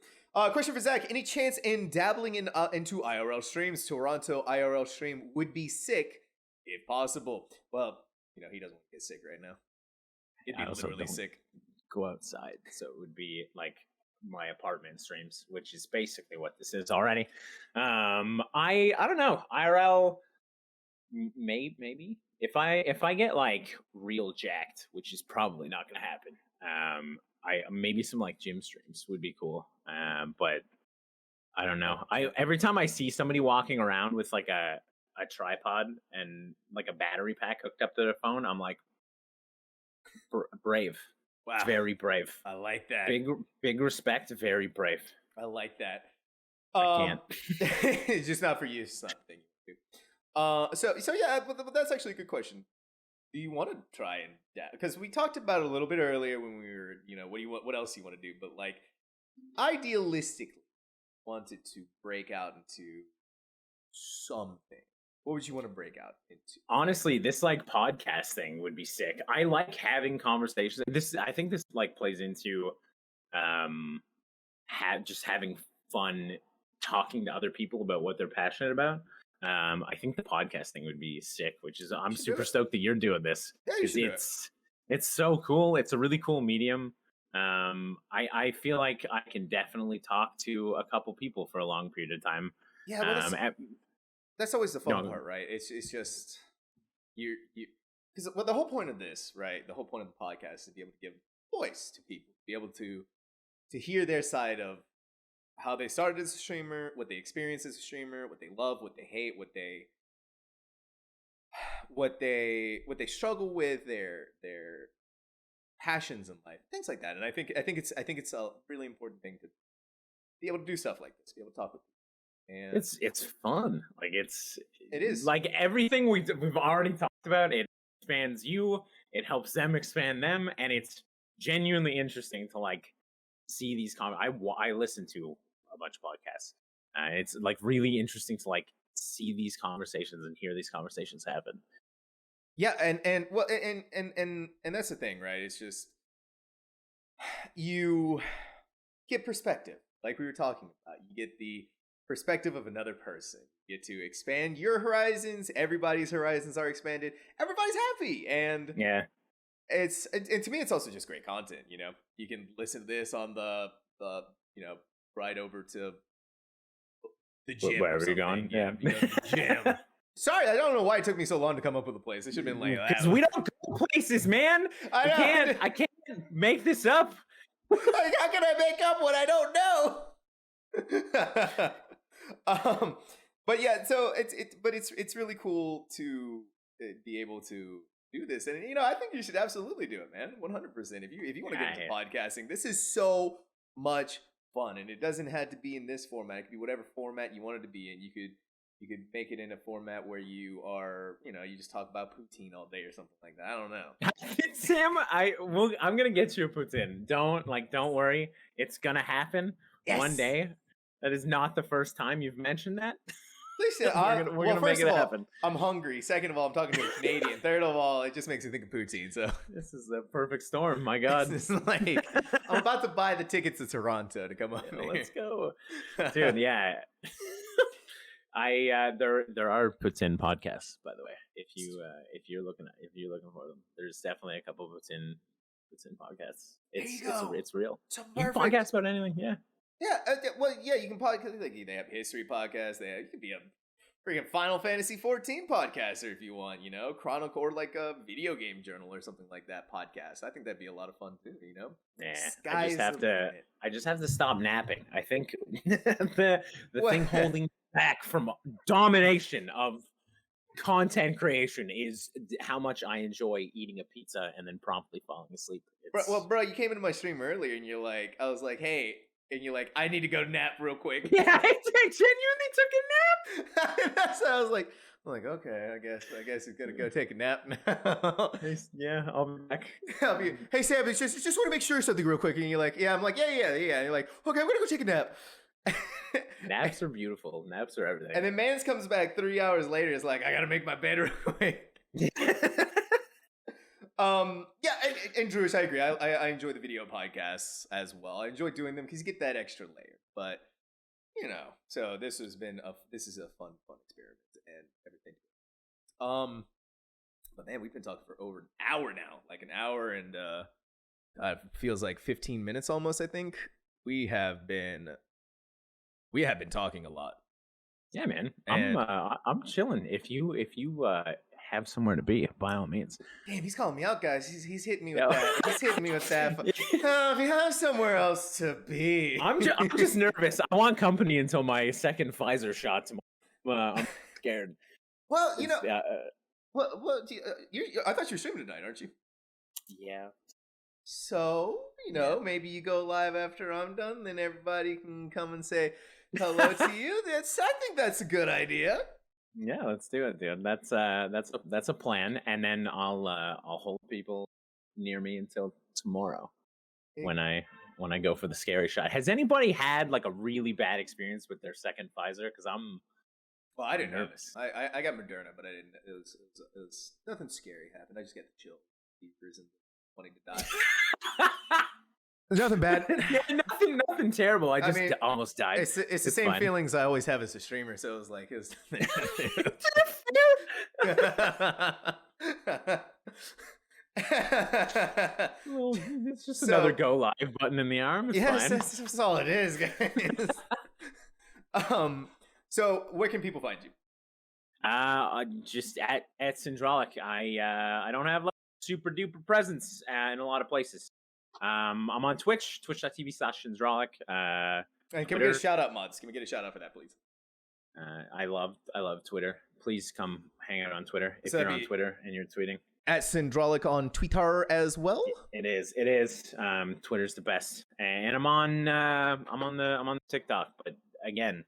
Question for Zach: any chance in dabbling into IRL streams? Toronto IRL stream would be sick if possible. Well, he doesn't want to get sick right now. It'd be literally sick. Go outside, so it would be like my apartment streams, which is basically what this is already. I don't know, IRL maybe if I get like real jacked, which is probably not gonna happen. I maybe some like gym streams would be cool, but I don't know. Every time I see somebody walking around with like a tripod and like a battery pack hooked up to their phone, I'm like, brave. Wow. Very brave. I like that. Big respect, very brave. I like that. I can't. It's just not for you. It's not a thing you do. So yeah, but that's actually a good question. Do you want to try and because we talked about it a little bit earlier when we were, what else you want to do, but like idealistically wanted to break out into something. What would you want to break out into? Honestly, this like podcast thing would be sick. I like having conversations. I think this like plays into just having fun talking to other people about what they're passionate about. I think the podcast thing would be sick, which is I'm super stoked that you're doing this. Yeah, you should it's so cool. It's a really cool medium. I feel like I can definitely talk to a couple people for a long period of time. Yeah, well, that's always the fun part, right? It's just you because the whole point of this, right? The whole point of the podcast is to be able to give voice to people, be able to hear their side of how they started as a streamer, what they experienced as a streamer, what they love, what they hate, what they struggle with, their passions in life, things like that. And I think it's a really important thing to be able to do stuff like this, be able to talk with people. And It's fun. Like it is. like everything we've already talked about. It expands you. It helps them expand them, and it's genuinely interesting to like see these I listen to a bunch of podcasts. It's like really interesting to like see these conversations and hear these conversations happen. Yeah, and well, and that's the thing, right? It's just you get perspective, like we were talking about. You get the perspective of another person. You get to expand your horizons. Everybody's horizons are expanded. Everybody's happy, and Yeah. it's and to me, it's also just great content. You know, you can listen to this on the ride over to the gym, Wherever you're going. Yeah. You go to the gym. Sorry, I don't know why it took me so long to come up with a place. It should have been like that. Because we don't go places, man. I know. I can't make this up. How can I make up what I don't know? But yeah, so it's really cool to be able to do this, and I think you should absolutely do it, man. 100%. If you want to get into podcasting, this is so much fun, and it doesn't have to be in this format. It could be whatever format you want it to be in. You could make it in a format where you are, you just talk about poutine all day or something like that. I don't know. Sam, I'm gonna get you a poutine. Don't worry. It's gonna happen one day. That is not the first time you've mentioned that. Listen, we're gonna make it happen. I'm hungry. Second of all, I'm talking to a Canadian. Third of all, it just makes me think of poutine. So this is the perfect storm. My God, this is like I'm about to buy the tickets to Toronto to come up here. Let's go, dude. Yeah. There are poutine podcasts, by the way. If you're looking for them, there's definitely a couple of poutine podcasts. It's real. You can podcast about anything, yeah. Yeah, well, yeah, you can podcast. Like they have history podcasts. You could be a freaking Final Fantasy 14 podcaster if you want. Chronicle, or like a video game journal or something like that podcast. I think that'd be a lot of fun too. Yeah, I just have to stop napping. I think the thing holding back from domination of content creation is how much I enjoy eating a pizza and then promptly falling asleep. Bro, you came into my stream earlier and I was like, hey, and you're like, I need to go nap real quick. Yeah, I genuinely took a nap. That's how I was like, okay, I guess he's gonna go take a nap now. Yeah, I'll be back. Hey Sam, just want to make sure something real quick. And you're like, yeah. I'm like, yeah. And you're like, okay, I'm gonna go take a nap. Naps are beautiful. Naps are everything. And then Mans comes back 3 hours later. It's like, I gotta make my bed real quick. And Drewish, I agree. I enjoy the video podcasts as well. I enjoy doing them because you get that extra layer. But so this is a fun experiment and everything. But man, we've been talking for over an hour now, like an hour and it feels like 15 minutes almost. I think we have been talking a lot. Yeah, man. I'm chilling. If you have somewhere to be, by all means. Damn, he's calling me out, guys. He's hitting me with that. He's hitting me with that. If you have somewhere else to be, I'm just nervous. I want company until my second Pfizer shot tomorrow. I'm scared. Well, I thought you were streaming tonight, aren't you? Yeah. So maybe you go live after I'm done, then everybody can come and say hello to you. I think that's a good idea. Yeah, let's do it, dude. That's a plan, and then I'll hold people near me until tomorrow when I go for the scary shot. Has anybody had like a really bad experience with their second Pfizer? Because well, I didn't have it. I got Moderna, but I didn't. It was nothing scary happened. I just got the chill fevers and wanting to die. There's nothing bad. Yeah, nothing terrible. I just almost died. It's the same fine. Feelings I always have as a streamer. So it was like, well, it's just another go live button in the arm. It's fine. That's all it is, guys. So where can people find you? Just at Sindrolik. I don't have like super duper presence in a lot of places. I'm on Twitch, twitch.tv/Sindrolik. And can we get a shout out, mods? Can we get a shout out for that, please? I love Twitter. Please come hang out on Twitter if So you're that'd on be- Twitter and you're tweeting. At Sindrolik on Twitter as well. It is. Twitter's the best, and I'm on TikTok. But again,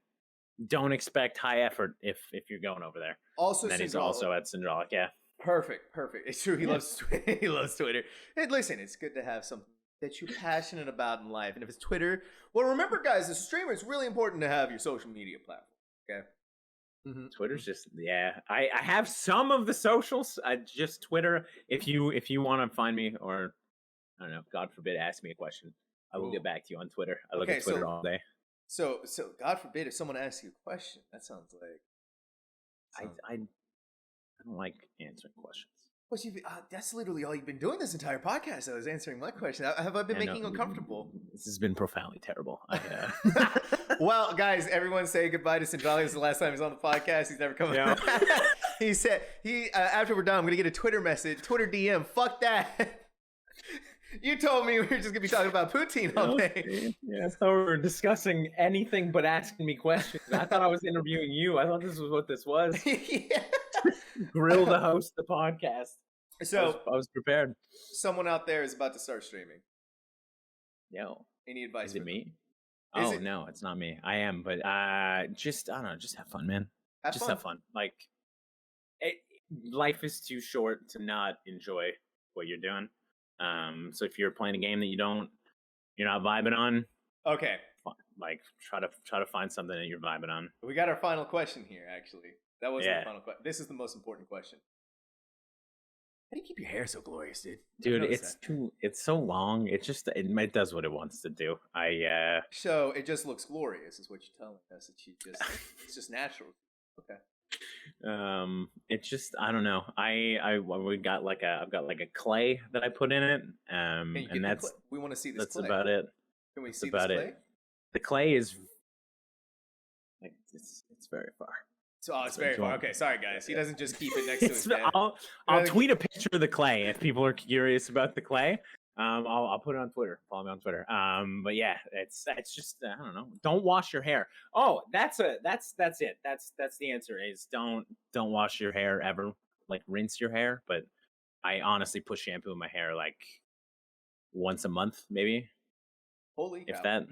don't expect high effort if you're going over there. Also, And that is Sindrolik. also at Sindrolik. Yeah. Perfect. It's true. He loves Twitter. He loves Twitter. Hey, listen, it's good to have something that you're passionate about in life, and if it's Twitter, well, remember, guys, as a streamer, it's really important to have your social media platform. Okay. Mm-hmm. Twitter's just I have some of the socials. Just Twitter. If you want to find me, or I don't know, God forbid, ask me a question, I will get back to you on Twitter. I look at Twitter all day. So God forbid if someone asks you a question, that sounds like I don't like answering questions. Well, that's literally all you've been doing this entire podcast. I was answering my question. Have I been making you uncomfortable? This has been profoundly terrible. Well, guys, everyone say goodbye to Sindrolik. This is the last time he's on the podcast. He's never coming back. He said, after we're done, I'm going to get a Twitter message, Twitter DM. Fuck that. You told me we were just going to be talking about poutine all day. Yeah, I thought we were discussing anything but asking me questions. I thought I was interviewing you. I thought this was what this was. Yeah. Grill the host of the podcast. So I was prepared. Someone out there is about to start streaming. Yo. Any advice? Is it me? No, it's not me. I am, but just I don't know, just have fun, man. Have fun. Like, life is too short to not enjoy what you're doing. So if you're playing a game that you're not vibing on, okay, like try to find something that you're vibing on. We got our final question here. Actually, that wasn't the final question. This is the most important question. How do you keep your hair so glorious, dude? Dude, it's so long. It does what it wants to do. So it just looks glorious, is what you're telling us. It's just natural. Okay. It's just I don't know. I've got like a clay that I put in it. And that's we want to see this. That's clay. about it. Can we see this clay? It. The clay is like it's very far. So it's very far. Okay, sorry guys. He doesn't just keep it next to his bed. I'll tweet a picture of the clay if people are curious about the clay. I'll put it on Twitter. Follow me on Twitter. But yeah, it's just I don't know. Don't wash your hair. Oh, that's it. That's the answer. Is don't wash your hair ever. Like rinse your hair. But I honestly put shampoo in my hair like once a month, maybe. Holy cow. If that.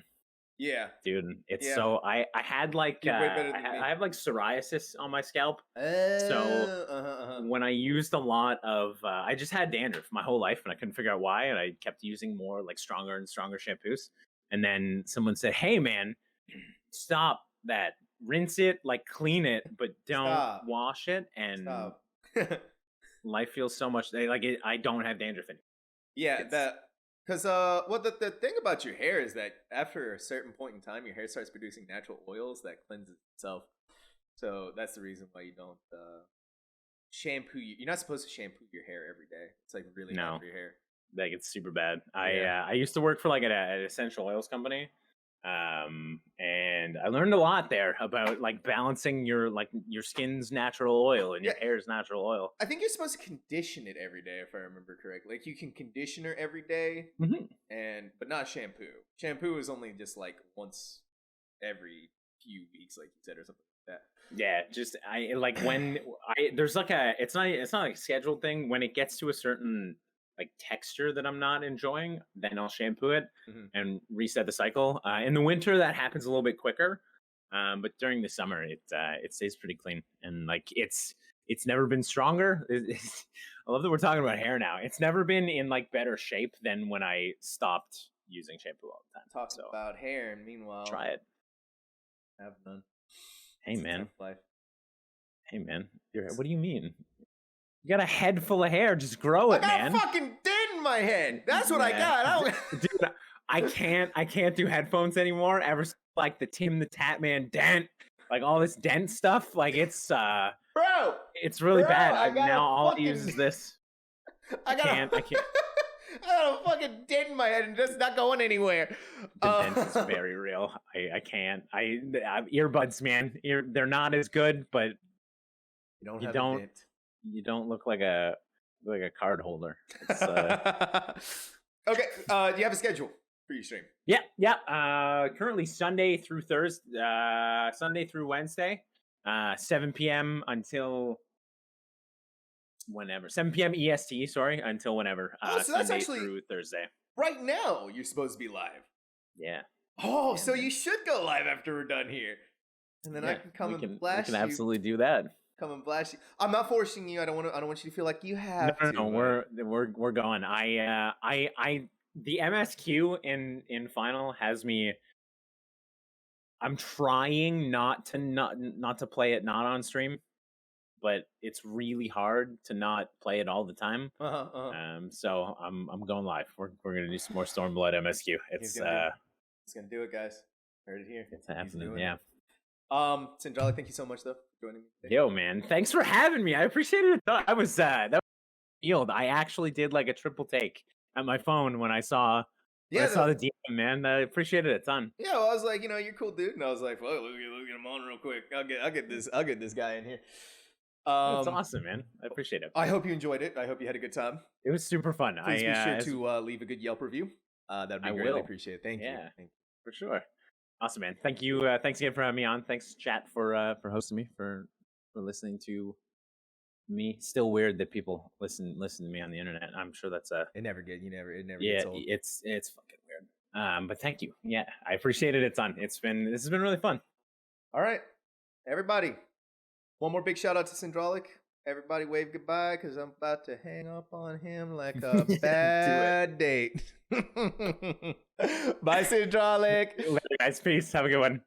Yeah, dude, it's so I had like I have like psoriasis on my scalp. So when I used a lot of I just had dandruff my whole life and I couldn't figure out why, and I kept using more like stronger and stronger shampoos. And then someone said, "Hey man, stop that. Rinse it, like clean it, but don't wash it." And life feels so much I don't have dandruff anymore. Yeah, because the thing about your hair is that after a certain point in time, your hair starts producing natural oils that cleanses itself. So that's the reason why you don't shampoo. You're not supposed to shampoo your hair every day. It's like really bad for your hair. Like it's super bad. I used to work for like an essential oils company, and I learned a lot there about like balancing your skin's natural oil and your hair's natural oil. I think you're supposed to condition it every day, if I remember correctly. Like you can conditioner every day, but not shampoo. Shampoo is only just like once every few weeks, like you said, or something like that. Yeah, just there's like it's not like a scheduled thing. When it gets to a certain like texture that I'm not enjoying, then I'll shampoo it and reset the cycle. In the winter, that happens a little bit quicker, but during the summer, it stays pretty clean. And like it's never been stronger. I love that we're talking about hair now. It's never been in like better shape than when I stopped using shampoo all the time. Talk about hair, and meanwhile, try it. Have none. Hey man. Hey man. What do you mean? You got a head full of hair. Just grow it, man. I got a fucking dent in my head. That's what I got. Dude, I can't do headphones anymore. Ever like the Tim the Tatman dent, like all this dent stuff. Like it's bro, it's really bad. Now all I use is this. I can't. I got a fucking dent in my head and it's not going anywhere. The dent is very real. I can't. Earbuds, man. They're not as good, but you don't. You don't look like a card holder. Okay. Do you have a schedule for your stream? Yeah. Currently Sunday through Wednesday, 7 p.m. until whenever 7 p.m. EST. Sorry, until whenever. Oh, so that's Sunday actually through Thursday. right now. You're supposed to be live. Yeah. Oh, Yeah, so man. you should go live after we're done here, and then I can come and blast we you. can absolutely do that. Come and blast you. I'm not forcing you. I don't want you to feel like you have to. No, we're going. The MSQ in final has me. I'm trying not to play it not on stream, but it's really hard to not play it all the time. So I'm going live. We're gonna do some more Stormblood MSQ. He's gonna do it, guys. Heard it here. It's happening. Yeah. Sindrolik, thank you so much though for joining me today. Yo, man, thanks for having me. I appreciate it. That was field. I actually did like a triple take at my phone when I saw the DM, man. I appreciated it a ton. Yeah, well, I was like, you're a cool dude, and I was like, well, look at him on real quick. I'll get this guy in here. That's awesome, man. I appreciate it. I hope you enjoyed it. I hope you had a good time. It was super fun. Please be sure to leave a good Yelp review. That'd be greatly appreciated. Thank you. For sure. Awesome, man. Thank you. Thanks again for having me on. Thanks, chat, for hosting me, for listening to me. Still weird that people listen to me on the internet. I'm sure that's it never gets old. It's fucking weird. But thank you. Yeah, I appreciate it a ton. This has been really fun. All right, everybody. One more big shout out to Sindrolik. Everybody wave goodbye because I'm about to hang up on him like a bad date. Bye, Sindrolik. Later, guys. Peace. Have a good one.